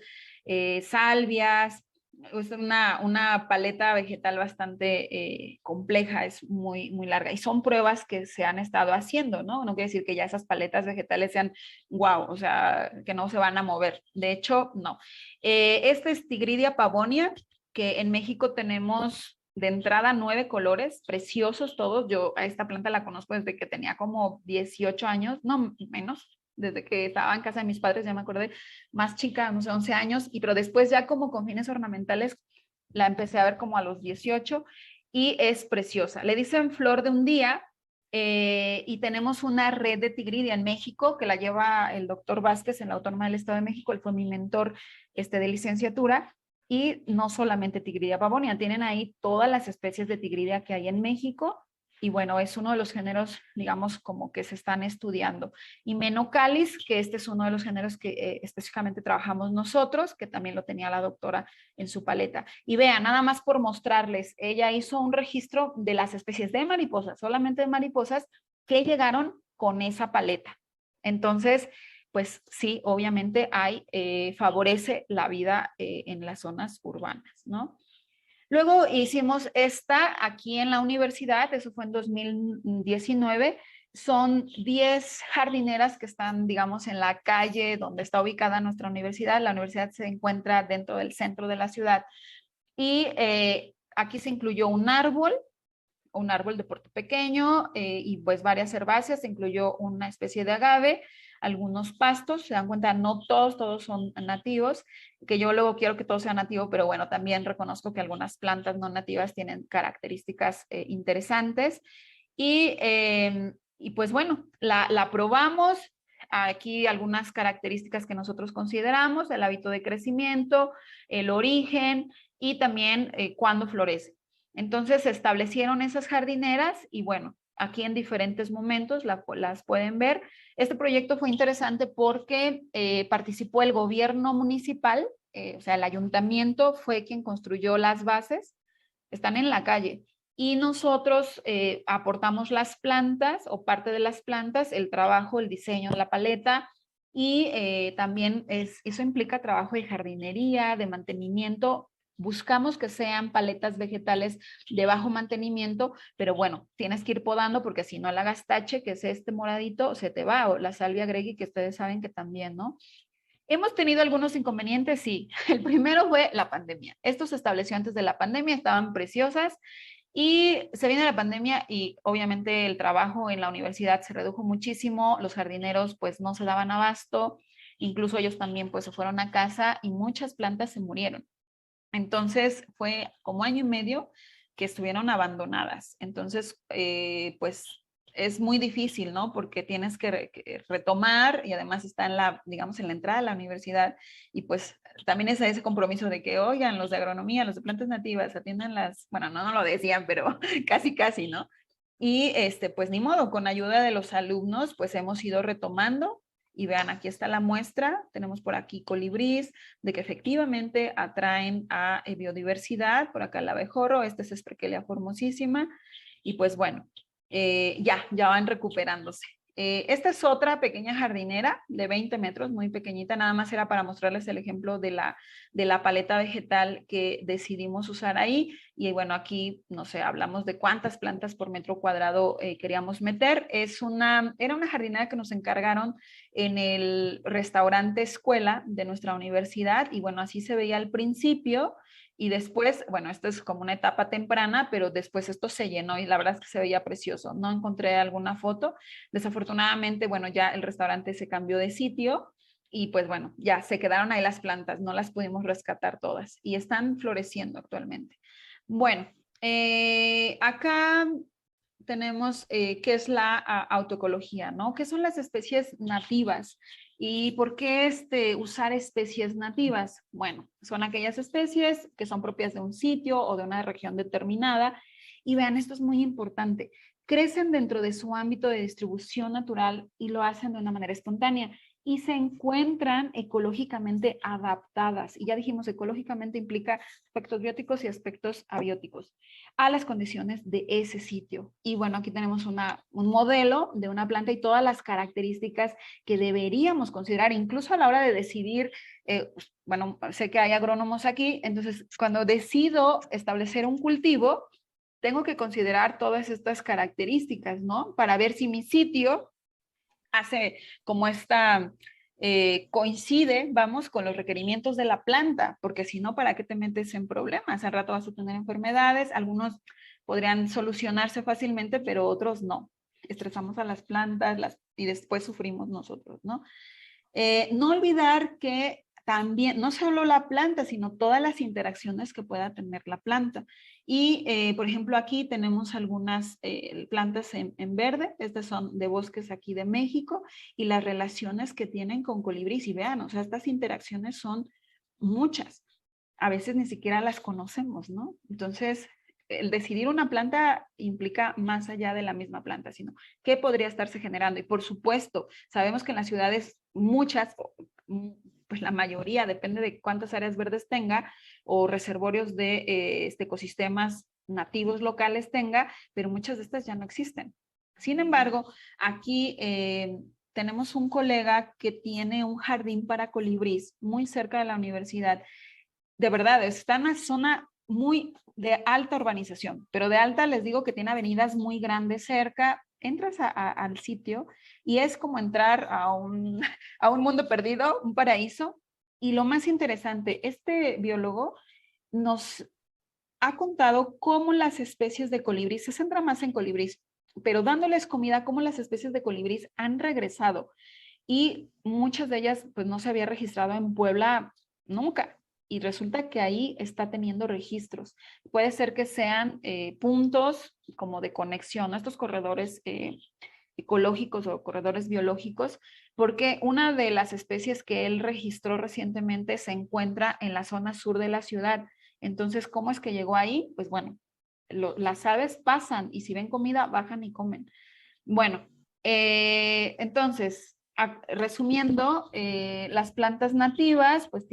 B: salvias. Es una paleta vegetal bastante compleja, es muy, muy larga. Y son pruebas que se han estado haciendo, ¿no? No quiere decir que ya esas paletas vegetales sean wow, o sea, que no se van a mover. De hecho, no. Esta es Tigridia pavonia, que en México tenemos de entrada 9 colores, preciosos todos. Yo a esta planta la conozco desde que tenía como 18 años, no menos, desde que estaba en casa de mis padres, ya me acordé, más chica, no sé, 11 años, pero después ya como con fines ornamentales la empecé a ver como a los 18 y es preciosa. Le dicen flor de un día y tenemos una red de tigridia en México que la lleva el doctor Vázquez en la Autónoma del Estado de México, él fue mi mentor de licenciatura, y no solamente Tigridia pavonia, tienen ahí todas las especies de tigridia que hay en México. Y bueno, es uno de los géneros, digamos, como que se están estudiando. Y Menocalis, que este es uno de los géneros que específicamente trabajamos nosotros, que también lo tenía la doctora en su paleta. Y vean, nada más por mostrarles, ella hizo un registro de las especies de mariposas, solamente de mariposas, que llegaron con esa paleta. Entonces, pues sí, obviamente favorece la vida en las zonas urbanas, ¿no? Luego hicimos esta aquí en la universidad, eso fue en 2019, son 10 jardineras que están, digamos, en la calle donde está ubicada nuestra universidad. La universidad se encuentra dentro del centro de la ciudad y aquí se incluyó un árbol de porte pequeño y pues varias herbáceas, se incluyó una especie de agave, algunos pastos, se dan cuenta, no todos son nativos, que yo luego quiero que todo sea nativo, pero bueno, también reconozco que algunas plantas no nativas tienen características interesantes y pues bueno, la probamos. Aquí algunas características que nosotros consideramos, el hábito de crecimiento, el origen y también cuándo florece. Entonces se establecieron esas jardineras y bueno, aquí en diferentes momentos las pueden ver. Este proyecto fue interesante porque participó el gobierno municipal, o sea, el ayuntamiento fue quien construyó las bases, están en la calle. Y nosotros aportamos las plantas o parte de las plantas, el trabajo, el diseño de la paleta y también eso implica trabajo de jardinería, de mantenimiento. Buscamos que sean paletas vegetales de bajo mantenimiento, pero bueno, tienes que ir podando porque si no la gastache, que es este moradito, se te va, o la salvia gregui, que ustedes saben que también, ¿no? Hemos tenido algunos inconvenientes, sí. El primero fue la pandemia. Esto se estableció antes de la pandemia, estaban preciosas y se viene la pandemia y obviamente el trabajo en la universidad se redujo muchísimo, los jardineros pues no se daban abasto, incluso ellos también pues se fueron a casa y muchas plantas se murieron. Entonces fue como año y medio que estuvieron abandonadas. Entonces, pues es muy difícil, ¿no? Porque tienes que retomar y además está digamos, en la entrada de la universidad y pues también es ese compromiso de que, oigan, los de agronomía, los de plantas nativas, atiendan bueno, no lo decían, pero casi, ¿no? Y pues ni modo, con ayuda de los alumnos, pues hemos ido retomando. Y vean, aquí está la muestra, tenemos por aquí colibrís, de que efectivamente atraen a biodiversidad, por acá el abejorro, este es Spraquelia formosísima, y pues bueno, ya van recuperándose. Esta es otra pequeña jardinera de 20 metros, muy pequeñita, nada más era para mostrarles el ejemplo de la paleta vegetal que decidimos usar ahí. Y bueno, aquí, no sé, hablamos de cuántas plantas por metro cuadrado queríamos meter. Era una jardinera que nos encargaron en el restaurante escuela de nuestra universidad y bueno, así se veía al principio. Y después, bueno, esto es como una etapa temprana, pero después esto se llenó y la verdad es que se veía precioso. No encontré alguna foto. Desafortunadamente, bueno, ya el restaurante se cambió de sitio y pues bueno, ya se quedaron ahí las plantas, no las pudimos rescatar todas y están floreciendo actualmente. Bueno, acá tenemos qué es la autoecología, ¿no? ¿Qué son las especies nativas? ¿Y por qué usar especies nativas? Bueno, son aquellas especies que son propias de un sitio o de una región determinada. Y vean, esto es muy importante. Crecen dentro de su ámbito de distribución natural y lo hacen de una manera espontánea. y se encuentran ecológicamente adaptadas. Y ya dijimos, ecológicamente implica aspectos bióticos y aspectos abióticos a las condiciones de ese sitio. Y bueno, aquí tenemos un modelo de una planta y todas las características que deberíamos considerar, incluso a la hora de decidir, pues, bueno, sé que hay agrónomos aquí, entonces cuando decido establecer un cultivo, tengo que considerar todas estas características, ¿no? Para ver si mi sitio hace como coincide, vamos, con los requerimientos de la planta, porque si no, ¿para qué te metes en problemas? Al rato vas a tener enfermedades, algunos podrían solucionarse fácilmente, pero otros no. Estresamos a las plantas y después sufrimos nosotros, ¿no? No olvidar que también, no solo la planta, sino todas las interacciones que pueda tener la planta. Y, por ejemplo, aquí tenemos algunas plantas en verde, estas son de bosques aquí de México, y las relaciones que tienen con colibríes. Y vean, o sea, estas interacciones son muchas. A veces ni siquiera las conocemos, ¿no? Entonces, el decidir una planta implica más allá de la misma planta, sino qué podría estarse generando. Y por supuesto, sabemos que en las ciudades muchas, pues la mayoría, depende de cuántas áreas verdes tenga o reservorios de ecosistemas nativos locales tenga, pero muchas de estas ya no existen. Sin embargo, aquí tenemos un colega que tiene un jardín para colibrís muy cerca de la universidad. De verdad, está en una zona muy de alta urbanización, pero de alta les digo que tiene avenidas muy grandes cerca, entras al sitio y es como entrar a un mundo perdido, un paraíso. Y lo más interesante, este biólogo nos ha contado cómo las especies de colibríes, se centra más en colibríes, pero dándoles comida, cómo las especies de colibríes han regresado. Y muchas de ellas pues no se había registrado en Puebla nunca. Y resulta que ahí está teniendo registros. Puede ser que sean puntos como de conexión, ¿no? Estos corredores ecológicos o corredores biológicos, porque una de las especies que él registró recientemente se encuentra en la zona sur de la ciudad. Entonces, ¿cómo es que llegó ahí? Pues bueno, las aves pasan y si ven comida, bajan y comen. Bueno, entonces, resumiendo, las plantas nativas pues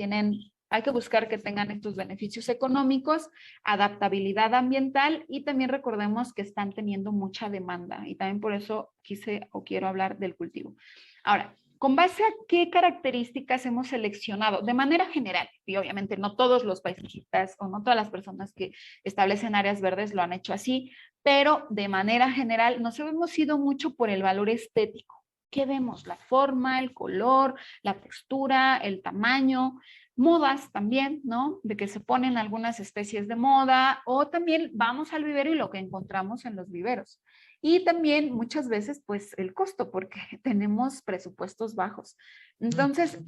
B: hay que buscar que tengan estos beneficios económicos, adaptabilidad ambiental y también recordemos que están teniendo mucha demanda y también por eso quise o quiero hablar del cultivo. Ahora, ¿con base a qué características hemos seleccionado? De manera general, y obviamente no todos los paisajistas o no todas las personas que establecen áreas verdes lo han hecho así, pero de manera general nos hemos ido mucho por el valor estético. ¿Qué vemos? La forma, el color, la textura, el tamaño, modas también, ¿no? De que se ponen algunas especies de moda o también vamos al vivero y lo que encontramos en los viveros. Y también muchas veces pues el costo porque tenemos presupuestos bajos. Entonces,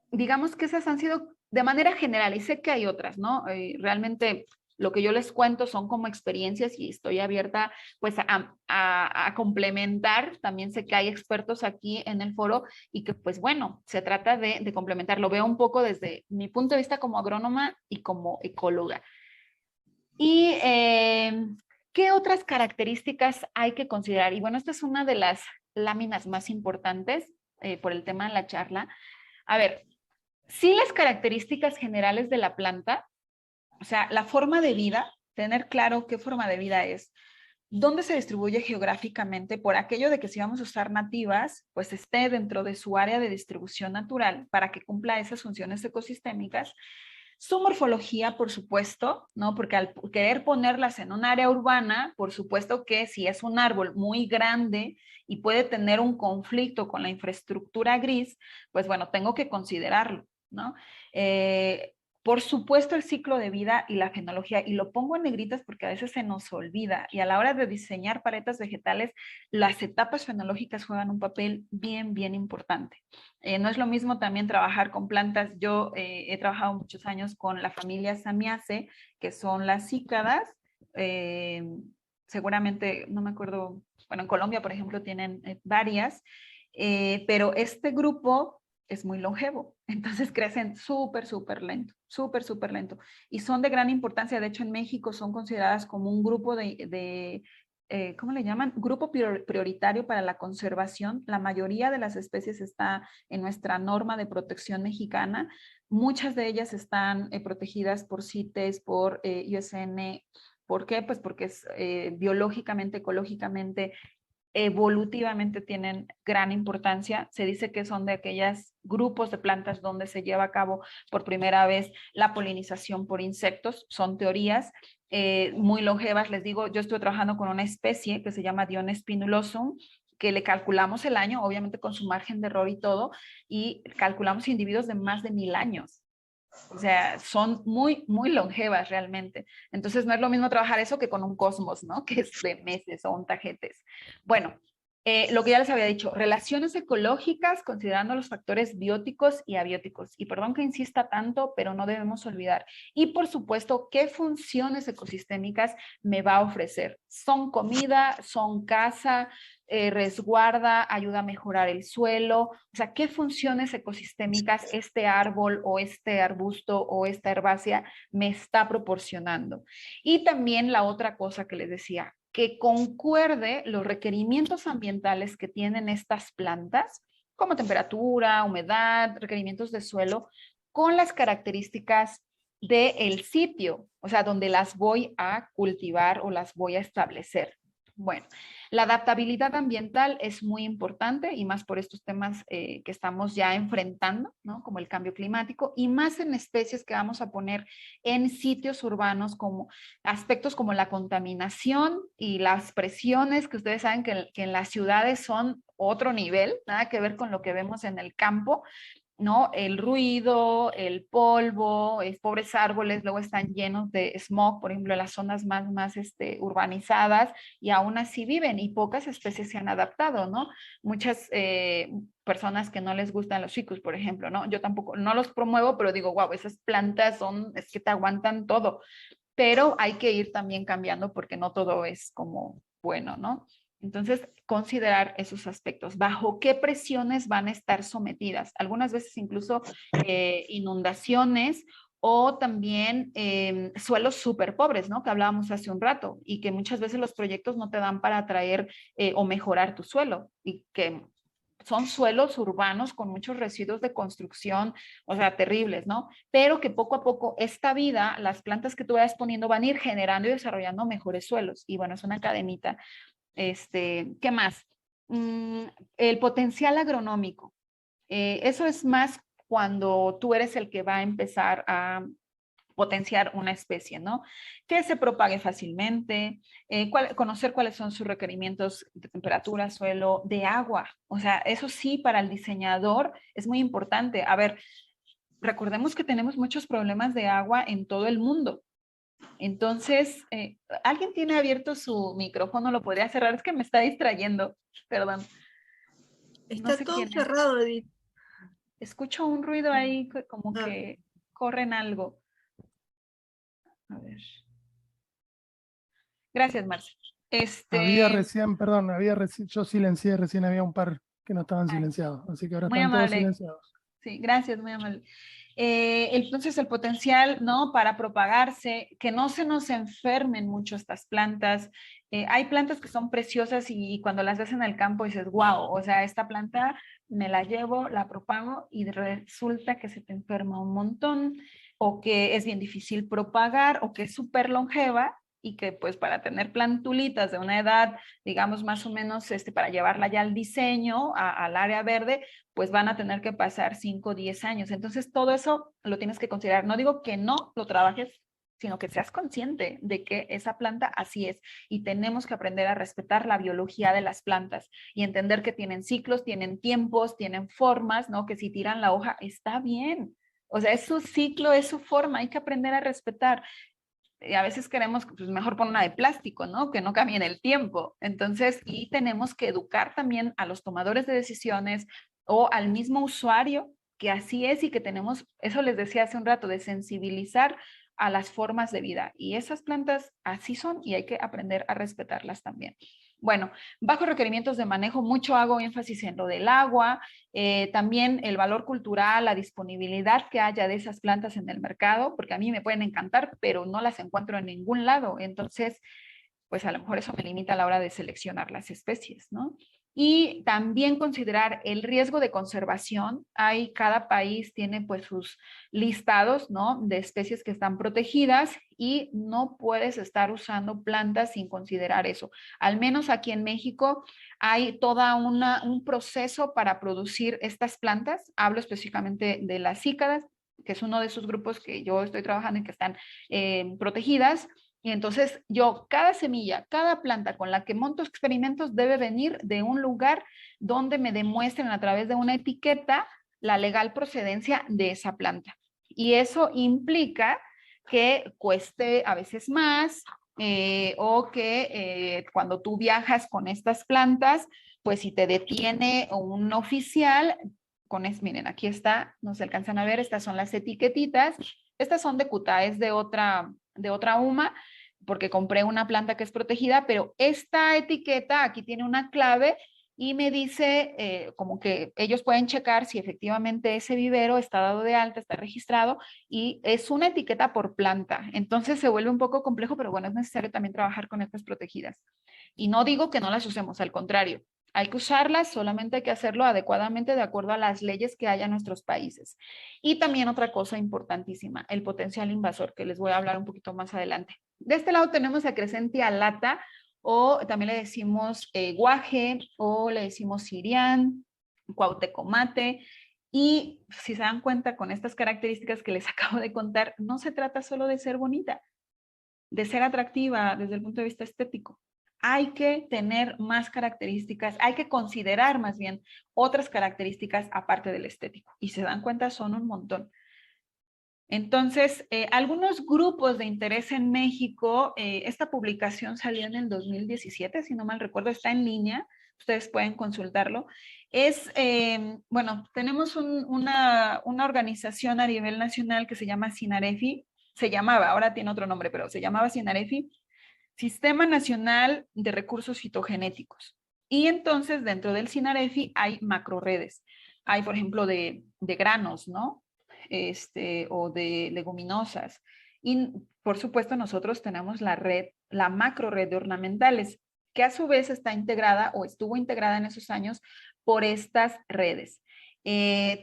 B: digamos que esas han sido de manera general y sé que hay otras, ¿no? Realmente lo que yo les cuento son como experiencias y estoy abierta pues a complementar. También sé que hay expertos aquí en el foro y que pues bueno, se trata de complementar. Lo veo un poco desde mi punto de vista como agrónoma y como ecóloga. Y ¿qué otras características hay que considerar? Y bueno, esta es una de las láminas más importantes por el tema de la charla. A ver, sí las características generales de la planta, o sea, la forma de vida, tener claro qué forma de vida es, dónde se distribuye geográficamente, por aquello de que si vamos a usar nativas, pues esté dentro de su área de distribución natural para que cumpla esas funciones ecosistémicas. Su morfología, por supuesto, ¿no? Porque al querer ponerlas en un área urbana, por supuesto que si es un árbol muy grande y puede tener un conflicto con la infraestructura gris, pues bueno, tengo que considerarlo, ¿no? Por supuesto, el ciclo de vida y la fenología, y lo pongo en negritas porque a veces se nos olvida, y a la hora de diseñar paletas vegetales, las etapas fenológicas juegan un papel bien, bien importante. No es lo mismo también trabajar con plantas. Yo he trabajado muchos años con la familia Samiaceae, que son las cícadas. Seguramente, no me acuerdo, bueno, en Colombia, por ejemplo, tienen varias, pero este grupo es muy longevo, entonces crecen súper, súper lento, súper, súper lento. Y son de gran importancia, de hecho en México son consideradas como un grupo de ¿cómo le llaman? Grupo prioritario para la conservación. La mayoría de las especies está en nuestra norma de protección mexicana. Muchas de ellas están protegidas por CITES, por USN. ¿Por qué? Pues porque es biológicamente, ecológicamente, evolutivamente tienen gran importancia. Se dice que son de aquellos grupos de plantas donde se lleva a cabo por primera vez la polinización por insectos. Son teorías muy longevas. Les digo, yo estuve trabajando con una especie que se llama Diones spinulosum, que le calculamos el año, obviamente con su margen de error y todo, y calculamos individuos de más de 1000 años. O sea, son muy, muy longevas realmente. Entonces, no es lo mismo trabajar eso que con un cosmos, ¿no? Que es de meses o un tajetes. Bueno, lo que ya les había dicho, relaciones ecológicas considerando los factores bióticos y abióticos. Y perdón que insista tanto, pero no debemos olvidar. Y por supuesto, ¿qué funciones ecosistémicas me va a ofrecer? ¿Son comida? ¿Son casa? Resguarda, ayuda a mejorar el suelo, o sea, ¿qué funciones ecosistémicas este árbol o este arbusto o esta herbácea me está proporcionando? Y también la otra cosa que les decía, que concuerde los requerimientos ambientales que tienen estas plantas, como temperatura, humedad, requerimientos de suelo, con las características del sitio, o sea, donde las voy a cultivar o las voy a establecer. Bueno, la adaptabilidad ambiental es muy importante y más por estos temas que estamos ya enfrentando, ¿no? Como el cambio climático y más en especies que vamos a poner en sitios urbanos como aspectos como la contaminación y las presiones que ustedes saben que en las ciudades son otro nivel, nada que ver con lo que vemos en el campo. ¿No? El ruido, el polvo, pobres árboles luego están llenos de smog, por ejemplo, en las zonas más urbanizadas, y aún así viven y pocas especies se han adaptado, ¿no? Muchas personas que no les gustan los ficus, por ejemplo, ¿no? Yo tampoco, no los promuevo, pero digo, wow, esas plantas es que te aguantan todo, pero hay que ir también cambiando porque no todo es como bueno, ¿no? Entonces, considerar esos aspectos. ¿Bajo qué presiones van a estar sometidas? Algunas veces incluso inundaciones o también suelos súper pobres, ¿no? Que hablábamos hace un rato y que muchas veces los proyectos no te dan para atraer o mejorar tu suelo y que son suelos urbanos con muchos residuos de construcción, o sea, terribles, ¿no? Pero que poco a poco esta vida, las plantas que tú vayas poniendo van a ir generando y desarrollando mejores suelos. Y bueno, es una cadenita. ¿Qué más? El potencial agronómico. Eso es más cuando tú eres el que va a empezar a potenciar una especie, ¿no? Que se propague fácilmente, conocer cuáles son sus requerimientos de temperatura, suelo, de agua. O sea, eso sí, para el diseñador es muy importante. A ver, recordemos que tenemos muchos problemas de agua en todo el mundo. Entonces, ¿alguien tiene abierto su micrófono? ¿Lo podría cerrar? Es que me está distrayendo. Perdón.
A: Está
B: No sé
A: todo
B: quién es.
A: cerrado, Edith.
B: Escucho un ruido ahí como que corren algo. A ver. Gracias, Marce.
D: Había recién, perdón, yo silencié, recién había un par que no estaban silenciados, así que ahora
B: Muy
D: están todos
B: amable.
D: silenciados.
B: Sí, gracias, muy amable. Entonces el potencial, ¿no? Para propagarse, que no se nos enfermen mucho estas plantas. Hay plantas que son preciosas y cuando las ves en el campo dices, wow, o sea, esta planta me la llevo, la propago y resulta que se te enferma un montón o que es bien difícil propagar o que es súper longeva y que pues para tener plantulitas de una edad, digamos más o menos, para llevarla ya al diseño, al área verde, pues van a tener que pasar 5 o 10 años. Entonces, todo eso lo tienes que considerar. No digo que no lo trabajes, sino que seas consciente de que esa planta así es. Y tenemos que aprender a respetar la biología de las plantas y entender que tienen ciclos, tienen tiempos, tienen formas, ¿no? Que si tiran la hoja, está bien. O sea, es su ciclo, es su forma, hay que aprender a respetar. A veces queremos, pues mejor poner una de plástico, ¿no? Que no cambie en el tiempo. Entonces, y tenemos que educar también a los tomadores de decisiones o al mismo usuario, que así es y que tenemos, eso les decía hace un rato, de sensibilizar a las formas de vida. Y esas plantas así son y hay que aprender a respetarlas también. Bueno, bajo requerimientos de manejo, mucho hago énfasis en lo del agua, también el valor cultural, la disponibilidad que haya de esas plantas en el mercado, porque a mí me pueden encantar, pero no las encuentro en ningún lado. Entonces, pues a lo mejor eso me limita a la hora de seleccionar las especies, ¿no? Y también considerar el riesgo de conservación. Cada país tiene pues sus listados, ¿no?, de especies que están protegidas y no puedes estar usando plantas sin considerar eso. Al menos aquí en México hay toda un proceso para producir estas plantas. Hablo específicamente de las cícadas, que es uno de esos grupos que yo estoy trabajando y que están protegidas. Y entonces cada semilla, cada planta con la que monto experimentos debe venir de un lugar donde me demuestren a través de una etiqueta la legal procedencia de esa planta. Y eso implica que cueste a veces más o que cuando tú viajas con estas plantas, pues si te detiene un oficial, miren, aquí está, no se alcanzan a ver, estas son las etiquetitas. Estas son de Kuta, es de otra UMA, porque compré una planta que es protegida, pero esta etiqueta aquí tiene una clave y me dice como que ellos pueden checar si efectivamente ese vivero está dado de alta, está registrado, y es una etiqueta por planta. Entonces se vuelve un poco complejo, pero bueno, es necesario también trabajar con estas protegidas. Y no digo que no las usemos, al contrario. Hay que usarlas, solamente hay que hacerlo adecuadamente de acuerdo a las leyes que haya en nuestros países. Y también otra cosa importantísima, el potencial invasor, que les voy a hablar un poquito más adelante. De este lado tenemos a Crescentia alata, o también le decimos guaje, o le decimos sirián, cuautecomate. Y si se dan cuenta con estas características que les acabo de contar, no se trata solo de ser bonita, de ser atractiva desde el punto de vista estético. Hay que tener más características, hay que considerar más bien otras características aparte del estético. Y se dan cuenta, son un montón. Entonces, algunos grupos de interés en México, esta publicación salió en el 2017, si no mal recuerdo, está en línea, ustedes pueden consultarlo. Bueno, tenemos una organización a nivel nacional que se llama SINAREFI, se llamaba, ahora tiene otro nombre, pero se llamaba SINAREFI, Sistema Nacional de Recursos Fitogenéticos. Y entonces dentro del SINAREFI hay macroredes. Hay, por ejemplo, de granos, ¿no? O de leguminosas. Y por supuesto nosotros tenemos la macrored de ornamentales, que a su vez está integrada o estuvo integrada en esos años por estas redes.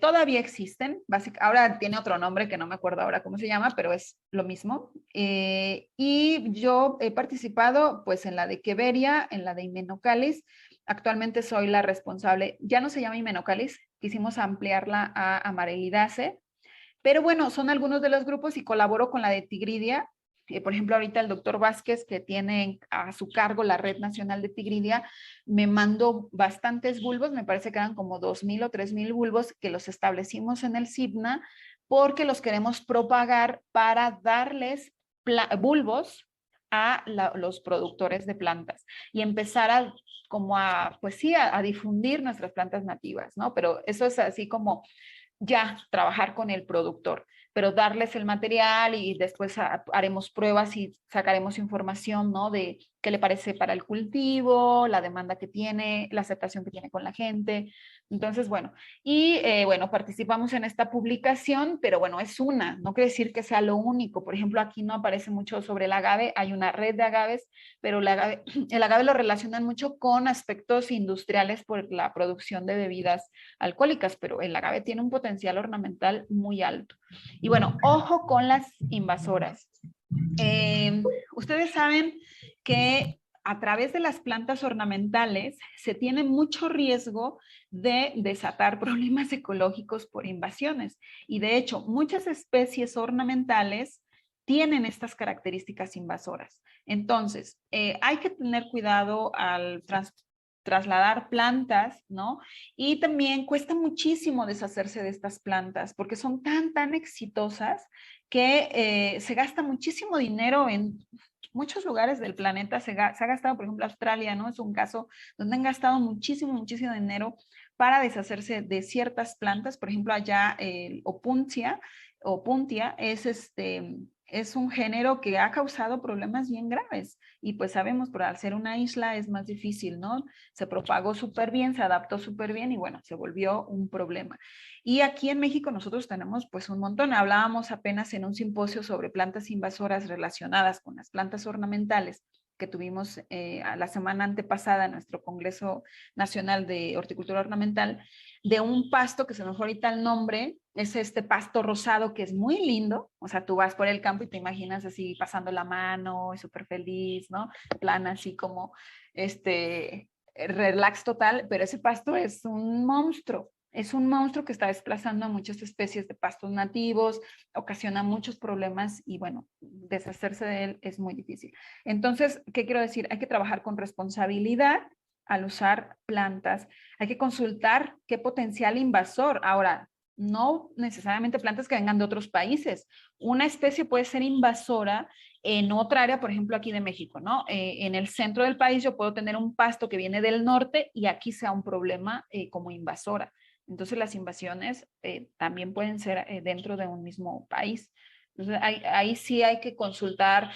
B: Todavía existen, ahora tiene otro nombre que no me acuerdo ahora cómo se llama, pero es lo mismo. Y yo he participado pues en la de Queveria, en la de Himenocalis. Actualmente soy la responsable, ya no se llama Himenocalis, quisimos ampliarla a Amarelidaceae, pero bueno, son algunos de los grupos y colaboro con la de Tigridia. Por ejemplo, ahorita el doctor Vázquez, que tiene a su cargo la Red Nacional de Tigridia, me mandó bastantes bulbos, me parece que eran como 2,000 o 3,000 bulbos que los establecimos en el CIBNA porque los queremos propagar para darles bulbos a los productores de plantas y empezar pues sí, a difundir nuestras plantas nativas, ¿no? Pero eso es así como ya trabajar con el productor, pero darles el material y después haremos pruebas y sacaremos información, ¿no? De qué le parece para el cultivo, la demanda que tiene, la aceptación que tiene con la gente. Entonces, bueno, y bueno, participamos en esta publicación, pero bueno, no quiere decir que sea lo único. Por ejemplo, aquí no aparece mucho sobre el agave, hay una red de agaves, pero el agave lo relacionan mucho con aspectos industriales por la producción de bebidas alcohólicas, pero el agave tiene un potencial ornamental muy alto. Y bueno, ojo con las invasoras. Ustedes saben que a través de las plantas ornamentales se tiene mucho riesgo de desatar problemas ecológicos por invasiones. Y de hecho, muchas especies ornamentales tienen estas características invasoras. Entonces, hay que tener cuidado al trasladar plantas, ¿no? Y también cuesta muchísimo deshacerse de estas plantas porque son tan exitosas que se gasta muchísimo dinero en muchos lugares del planeta. Se ha gastado, por ejemplo, Australia, ¿no? Es un caso donde han gastado muchísimo dinero para deshacerse de ciertas plantas. Por ejemplo, allá el Opuntia es un género que ha causado problemas bien graves y pues sabemos, pero al ser una isla es más difícil, ¿no? Se propagó súper bien, se adaptó súper bien y bueno, se volvió un problema. Y aquí en México nosotros tenemos pues un montón. Hablábamos apenas en un simposio sobre plantas invasoras relacionadas con las plantas ornamentales que tuvimos a la semana antepasada en nuestro Congreso Nacional de Horticultura Ornamental, de un pasto que se me fue ahorita el nombre, es este pasto rosado que es muy lindo, o sea, tú vas por el campo y te imaginas así pasando la mano y súper feliz, ¿no? Plan así como relax total, pero ese pasto es un monstruo. Es un monstruo que está desplazando a muchas especies de pastos nativos, ocasiona muchos problemas y bueno, deshacerse de él es muy difícil. Entonces, ¿qué quiero decir? Hay que trabajar con responsabilidad al usar plantas. Hay que consultar qué potencial invasor. Ahora, no necesariamente plantas que vengan de otros países. Una especie puede ser invasora en otra área, por ejemplo, aquí de México, ¿no? En el centro del país yo puedo tener un pasto que viene del norte y aquí sea un problema como invasora. Entonces las invasiones también pueden ser dentro de un mismo país. Entonces ahí sí hay que consultar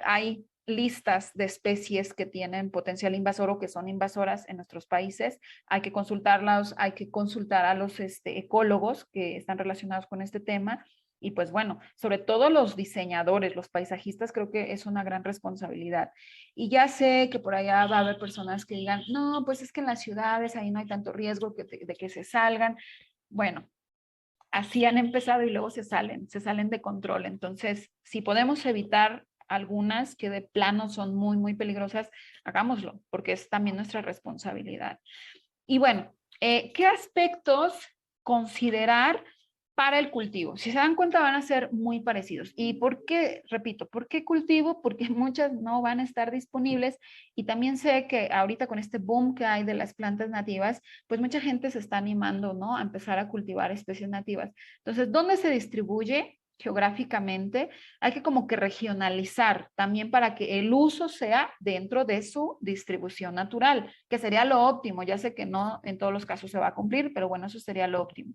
B: hay listas de especies que tienen potencial invasor o que son invasoras en nuestros países. Hay que consultarlas, hay que consultar a los ecólogos que están relacionados con este tema. Y pues bueno, sobre todo los diseñadores, los paisajistas, creo que es una gran responsabilidad. Y ya sé que por allá va a haber personas que digan, no, pues es que en las ciudades ahí no hay tanto riesgo de que se salgan. Bueno, así han empezado y luego se salen de control. Entonces, si podemos evitar algunas que de plano son muy, muy peligrosas, hagámoslo, porque es también nuestra responsabilidad. Y bueno, ¿qué aspectos considerar para el cultivo? Si se dan cuenta van a ser muy parecidos. ¿Y por qué? Repito, ¿por qué cultivo? Porque muchas no van a estar disponibles y también sé que ahorita con este boom que hay de las plantas nativas, pues mucha gente se está animando, ¿no? A empezar a cultivar especies nativas. Entonces, ¿dónde se distribuye? Geográficamente, hay que como que regionalizar también para que el uso sea dentro de su distribución natural, que sería lo óptimo. Ya sé que no en todos los casos se va a cumplir, pero bueno, eso sería lo óptimo.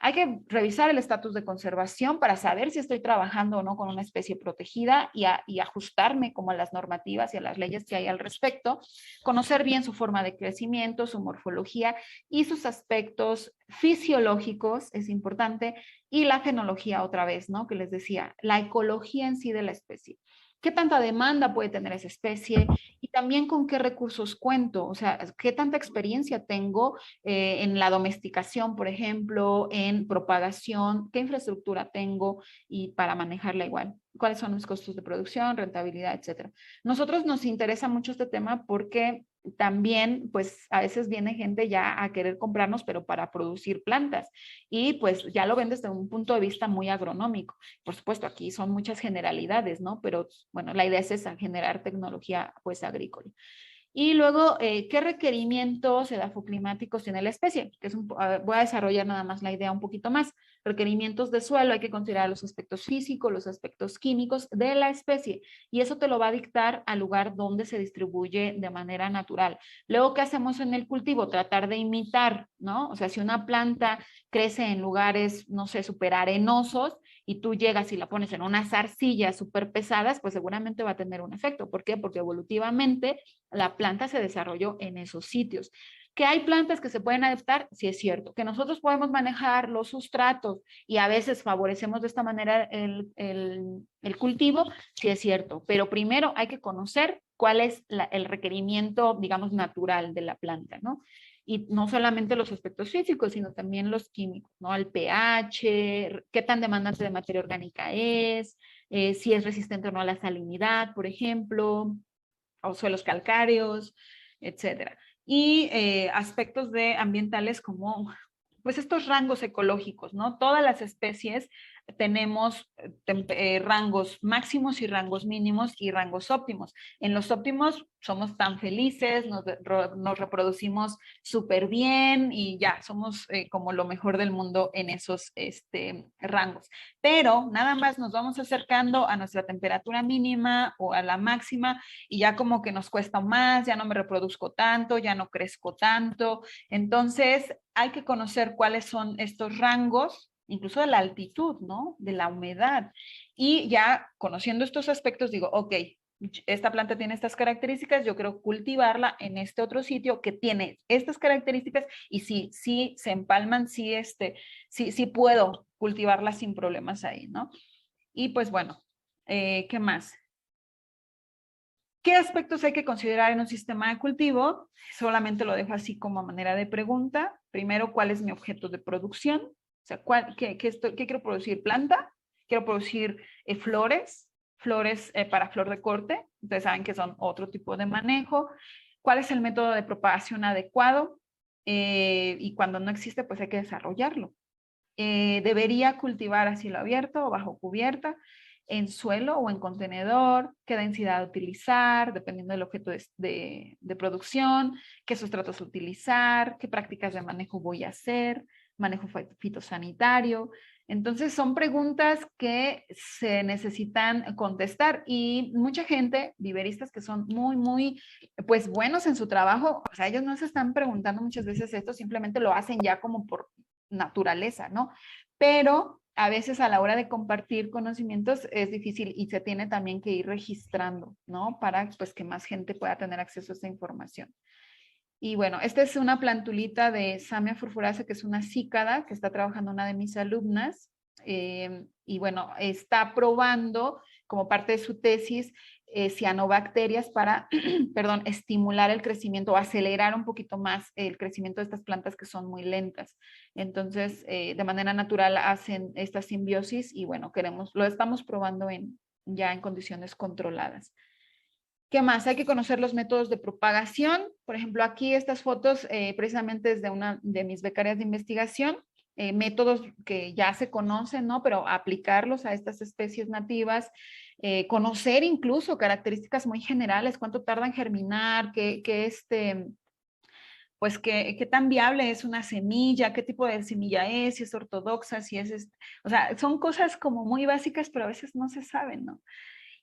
B: Hay que revisar el estatus de conservación para saber si estoy trabajando o no con una especie protegida y ajustarme como a las normativas y a las leyes que hay al respecto. Conocer bien su forma de crecimiento, su morfología y sus aspectos fisiológicos, es importante, y la fenología otra vez, ¿no? Que les decía, la ecología en sí de la especie. ¿Qué tanta demanda puede tener esa especie? Y también con qué recursos cuento, o sea, qué tanta experiencia tengo en la domesticación, por ejemplo, en propagación, qué infraestructura tengo y para manejarla igual, cuáles son mis costos de producción, rentabilidad, etcétera. Nosotros nos interesa mucho este tema porque también, pues, a veces viene gente ya a querer comprarnos, pero para producir plantas. Y pues ya lo ven desde un punto de vista muy agronómico. Por supuesto, aquí son muchas generalidades, ¿no? Pero bueno, la idea es esa, generar tecnología, pues, agrícola. Y luego, ¿qué requerimientos edafoclimáticos tiene la especie? Voy a desarrollar nada más la idea un poquito más. Requerimientos de suelo, hay que considerar los aspectos físicos, los aspectos químicos de la especie. Y eso te lo va a dictar al lugar donde se distribuye de manera natural. Luego, ¿qué hacemos en el cultivo? Tratar de imitar, ¿no? O sea, si una planta crece en lugares, no sé, súper arenosos, y tú llegas y la pones en unas arcillas súper pesadas, pues seguramente va a tener un efecto. ¿Por qué? Porque evolutivamente la planta se desarrolló en esos sitios. ¿Que hay plantas que se pueden adaptar? Sí, es cierto. Que nosotros podemos manejar los sustratos y a veces favorecemos de esta manera el cultivo, sí es cierto. Pero primero hay que conocer cuál es el requerimiento, digamos, natural de la planta, ¿no? Y no solamente los aspectos físicos, sino también los químicos, ¿no? El pH, qué tan demandante de materia orgánica es, si es resistente o no a la salinidad, por ejemplo, o suelos calcáreos, etcétera. Y aspectos de ambientales como, pues, estos rangos ecológicos, ¿no? Todas las especies tenemos rangos máximos y rangos mínimos y rangos óptimos. En los óptimos somos tan felices, nos reproducimos súper bien y ya, somos como lo mejor del mundo en esos rangos. Pero nada más nos vamos acercando a nuestra temperatura mínima o a la máxima y ya como que nos cuesta más, ya no me reproduzco tanto, ya no crezco tanto. Entonces hay que conocer cuáles son estos rangos, incluso de la altitud, ¿no? De la humedad. Y ya conociendo estos aspectos digo, ok, esta planta tiene estas características, yo quiero cultivarla en este otro sitio que tiene estas características y sí se empalman, sí puedo cultivarla sin problemas ahí, ¿no? Y pues bueno, ¿qué más? ¿Qué aspectos hay que considerar en un sistema de cultivo? Solamente lo dejo así como manera de pregunta. Primero, ¿cuál es mi objeto de producción? O sea, ¿qué quiero producir? ¿Planta? ¿Quiero producir flores? Flores para flor de corte. Ustedes saben que son otro tipo de manejo. ¿Cuál es el método de propagación adecuado? Y cuando no existe, pues hay que desarrollarlo. Debería cultivar a cielo abierto o bajo cubierta, en suelo o en contenedor, qué densidad utilizar, dependiendo del objeto de producción, qué sustratos utilizar, qué prácticas de manejo voy a hacer, manejo fitosanitario. Entonces son preguntas que se necesitan contestar y mucha gente, viveristas que son muy, pues buenos en su trabajo, o sea, ellos no se están preguntando muchas veces esto, simplemente lo hacen ya como por naturaleza, ¿no? Pero a veces a la hora de compartir conocimientos es difícil y se tiene también que ir registrando, ¿no? Para pues que más gente pueda tener acceso a esta información. Y bueno, esta es una plantulita de Samia furfuracea, que es una cícada que está trabajando una de mis alumnas. Y bueno, está probando como parte de su tesis cianobacterias para, perdón, estimular el crecimiento o acelerar un poquito más el crecimiento de estas plantas que son muy lentas. Entonces, de manera natural hacen esta simbiosis y bueno, lo estamos probando ya en condiciones controladas. ¿Qué más? Hay que conocer los métodos de propagación. Por ejemplo, aquí estas fotos precisamente es de una de mis becarias de investigación. Métodos que ya se conocen, ¿no? Pero aplicarlos a estas especies nativas, conocer incluso características muy generales, cuánto tarda en germinar, pues qué tan viable es una semilla, qué tipo de semilla es, si es ortodoxa, si es, o sea, son cosas como muy básicas, pero a veces no se saben, ¿no?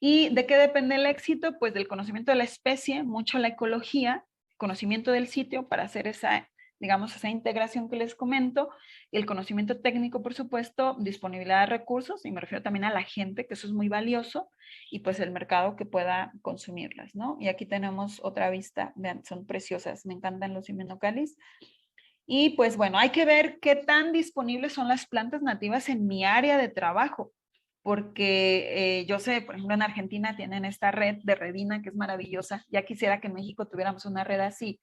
B: ¿Y de qué depende el éxito? Pues del conocimiento de la especie, mucho la ecología, conocimiento del sitio para hacer esa, digamos, esa integración que les comento, y el conocimiento técnico, por supuesto, disponibilidad de recursos, y me refiero también a la gente, que eso es muy valioso, y pues el mercado que pueda consumirlas, ¿no? Y aquí tenemos otra vista, vean, son preciosas, me encantan los Hymenocallis. Y pues bueno, hay que ver qué tan disponibles son las plantas nativas en mi área de trabajo, porque yo sé, por ejemplo, en Argentina tienen esta red de redina que es maravillosa. Ya quisiera que en México tuviéramos una red así.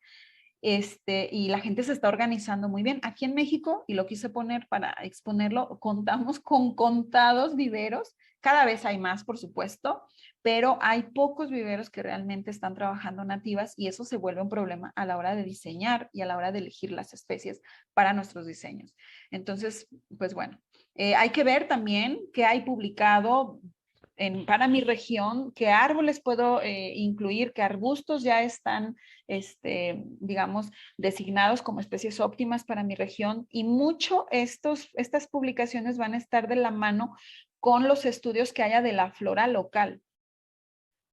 B: Y la gente se está organizando muy bien. Aquí en México, y lo quise poner para exponerlo, contamos con contados viveros. Cada vez hay más, por supuesto, pero hay pocos viveros que realmente están trabajando nativas y eso se vuelve un problema a la hora de diseñar y a la hora de elegir las especies para nuestros diseños. Entonces, pues bueno, hay que ver también qué hay publicado para mi región, qué árboles puedo incluir, qué arbustos ya están, digamos, designados como especies óptimas para mi región. Y mucho estas publicaciones van a estar de la mano con los estudios que haya de la flora local.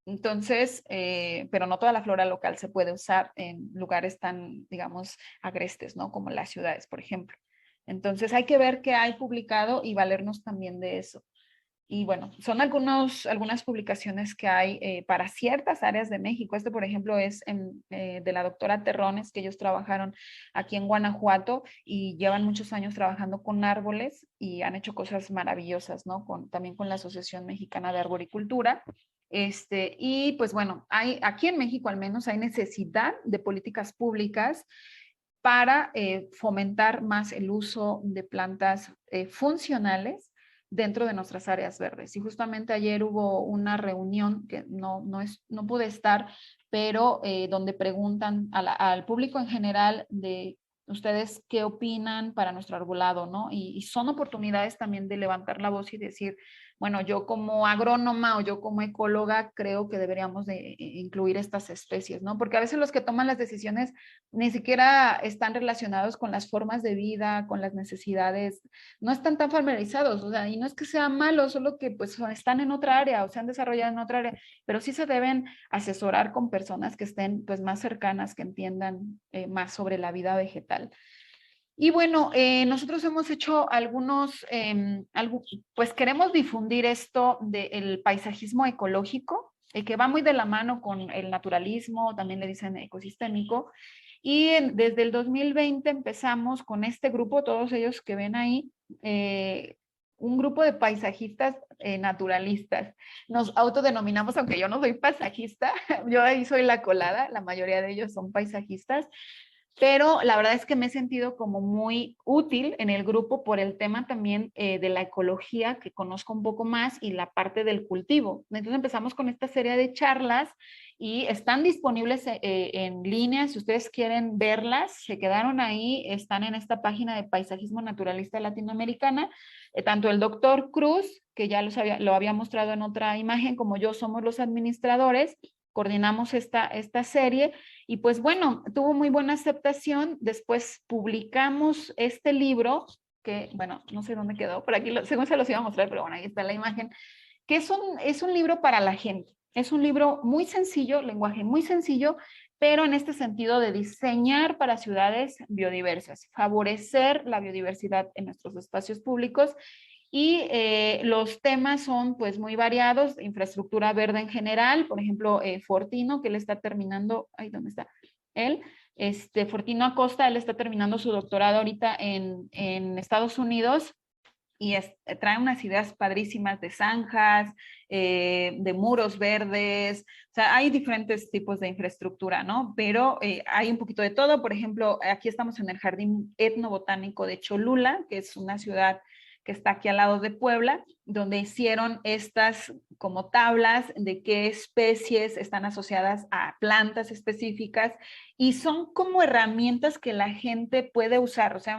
B: Entonces, pero no toda la flora local se puede usar en lugares tan, digamos, agrestes, ¿no? Como las ciudades, por ejemplo. Entonces hay que ver qué hay publicado y valernos también de eso. Y bueno, son algunas publicaciones que hay para ciertas áreas de México. Este, por ejemplo, es de la doctora Terrones, que ellos trabajaron aquí en Guanajuato y llevan muchos años trabajando con árboles y han hecho cosas maravillosas, ¿no? También con la Asociación Mexicana de Arboricultura. Y pues bueno, aquí en México al menos hay necesidad de políticas públicas para fomentar más el uso de plantas funcionales dentro de nuestras áreas verdes. Y justamente ayer hubo una reunión que no pude estar, pero donde preguntan al público en general de ustedes qué opinan para nuestro arbolado, ¿no? Y son oportunidades también de levantar la voz y decir, bueno, yo como agrónoma o yo como ecóloga creo que deberíamos de incluir estas especies, ¿no? Porque a veces los que toman las decisiones ni siquiera están relacionados con las formas de vida, con las necesidades, no están tan familiarizados, o sea, y no es que sea malo, solo que pues están en otra área o se han desarrollado en otra área, pero sí se deben asesorar con personas que estén pues más cercanas, que entiendan más sobre la vida vegetal. Y bueno, nosotros hemos hecho pues queremos difundir esto del paisajismo ecológico, que va muy de la mano con el naturalismo, también le dicen ecosistémico, y desde el 2020 empezamos con este grupo, todos ellos que ven ahí, un grupo de paisajistas naturalistas. Nos autodenominamos, aunque yo no soy paisajista, yo ahí soy la colada, la mayoría de ellos son paisajistas, pero la verdad es que me he sentido como muy útil en el grupo por el tema también de la ecología, que conozco un poco más, y la parte del cultivo. Entonces empezamos con esta serie de charlas y están disponibles en línea, si ustedes quieren verlas, se quedaron ahí, están en esta página de Paisajismo Naturalista Latinoamericana. Tanto el doctor Cruz, que ya lo había mostrado en otra imagen, como yo somos los administradores, coordinamos esta serie y pues bueno, tuvo muy buena aceptación. Después publicamos este libro, que bueno, no sé dónde quedó, por aquí según se los iba a mostrar, pero bueno, ahí está la imagen, que es un libro para la gente. Es un libro muy sencillo, lenguaje muy sencillo, pero en este sentido de diseñar para ciudades biodiversas, favorecer la biodiversidad en nuestros espacios públicos. Y los temas son pues muy variados, infraestructura verde en general, por ejemplo, Fortino, que él está terminando, ahí dónde está, él, Fortino Acosta, él está terminando su doctorado ahorita en Estados Unidos, y trae unas ideas padrísimas de zanjas, de muros verdes, o sea, hay diferentes tipos de infraestructura, ¿no? Pero hay un poquito de todo. Por ejemplo, aquí estamos en el Jardín Etnobotánico de Cholula, que es una ciudad que está aquí al lado de Puebla, donde hicieron estas como tablas de qué especies están asociadas a plantas específicas, y son como herramientas que la gente puede usar. O sea,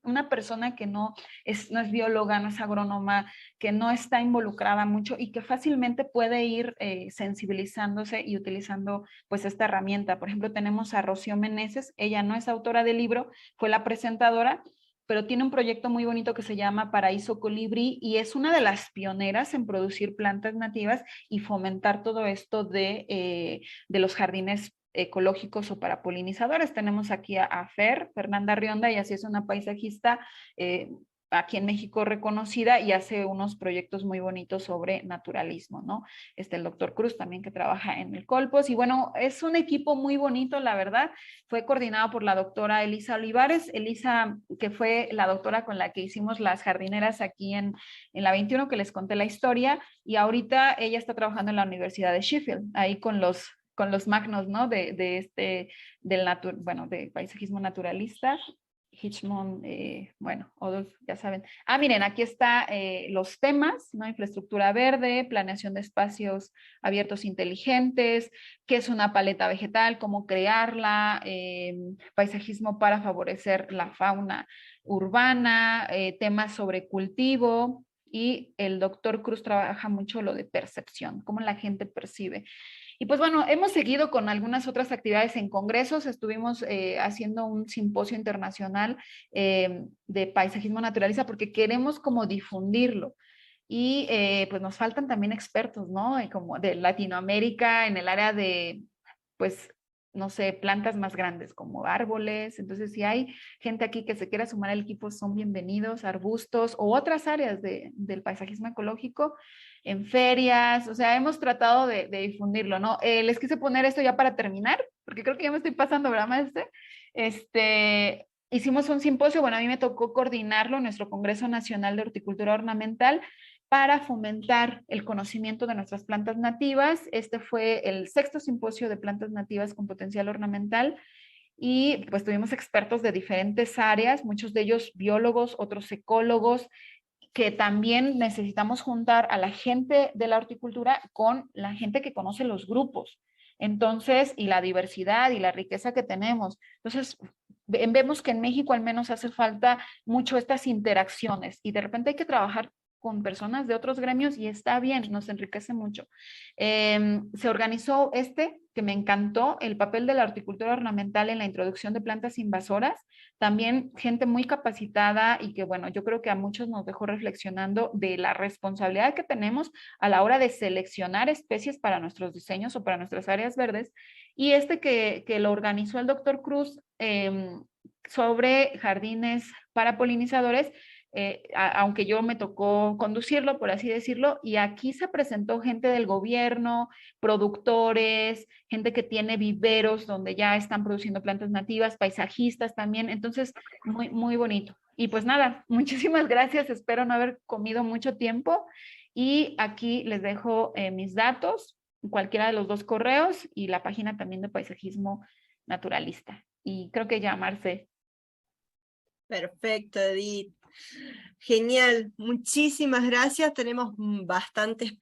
B: una persona que no es bióloga, no es agrónoma, que no está involucrada mucho y que fácilmente puede ir sensibilizándose y utilizando pues esta herramienta. Por ejemplo, tenemos a Rocío Meneses, ella no es autora del libro, fue la presentadora, pero tiene un proyecto muy bonito que se llama Paraíso Colibrí, y es una de las pioneras en producir plantas nativas y fomentar todo esto de los jardines ecológicos o para polinizadores. Tenemos aquí a Fernanda Rionda, y así es una paisajista aquí en México reconocida, y hace unos proyectos muy bonitos sobre naturalismo, ¿no? El doctor Cruz también, que trabaja en el Colpos, y bueno, es un equipo muy bonito, la verdad. Fue coordinado por la doctora Elisa Olivares, Elisa, que fue la doctora con la que hicimos las jardineras aquí en la 21, que les conté la historia, y ahorita ella está trabajando en la Universidad de Sheffield, ahí con los magnos, ¿no? De paisajismo naturalista. Hitchmont, bueno, todos ya saben. Miren, aquí está los temas, ¿no? Infraestructura verde, planeación de espacios abiertos inteligentes, qué es una paleta vegetal, cómo crearla, paisajismo para favorecer la fauna urbana, temas sobre cultivo, y el doctor Cruz trabaja mucho lo de percepción, cómo la gente percibe. Y pues bueno, hemos seguido con algunas otras actividades en congresos. Estuvimos haciendo un simposio internacional de paisajismo naturalista, porque queremos como difundirlo. Y pues nos faltan también expertos, ¿no? Como de Latinoamérica en el área de, pues, no sé, plantas más grandes como árboles. Entonces, si hay gente aquí que se quiera sumar al equipo, son bienvenidos, arbustos o otras áreas del paisajismo ecológico, en ferias. O sea, hemos tratado de difundirlo, ¿no? Les quise poner esto ya para terminar, porque creo que ya me estoy pasando, ¿verdad, maestre? Hicimos un simposio, bueno, a mí me tocó coordinarlo en nuestro Congreso Nacional de Horticultura Ornamental, para fomentar el conocimiento de nuestras plantas nativas. Este fue el 6º simposio de plantas nativas con potencial ornamental, y pues tuvimos expertos de diferentes áreas, muchos de ellos biólogos, otros ecólogos, que también necesitamos juntar a la gente de la horticultura con la gente que conoce los grupos. Entonces, y la diversidad y la riqueza que tenemos. Entonces, vemos que en México al menos hace falta mucho estas interacciones, y de repente hay que trabajar con personas de otros gremios, y está bien, nos enriquece mucho. Se organizó que me encantó, el papel de la horticultura ornamental en la introducción de plantas invasoras. También gente muy capacitada, y que bueno, yo creo que a muchos nos dejó reflexionando de la responsabilidad que tenemos a la hora de seleccionar especies para nuestros diseños o para nuestras áreas verdes. Y que lo organizó el doctor Cruz, sobre jardines para polinizadores, aunque yo me tocó conducirlo, por así decirlo, y aquí se presentó gente del gobierno, productores, gente que tiene viveros donde ya están produciendo plantas nativas, paisajistas también, entonces muy, muy bonito. Y pues nada, muchísimas gracias, espero no haber comido mucho tiempo, y aquí les dejo mis datos, cualquiera de los dos correos, y la página también de Paisajismo Naturalista. Y creo que ya, Marce.
A: Perfecto, Edith. Genial, muchísimas gracias. Tenemos bastantes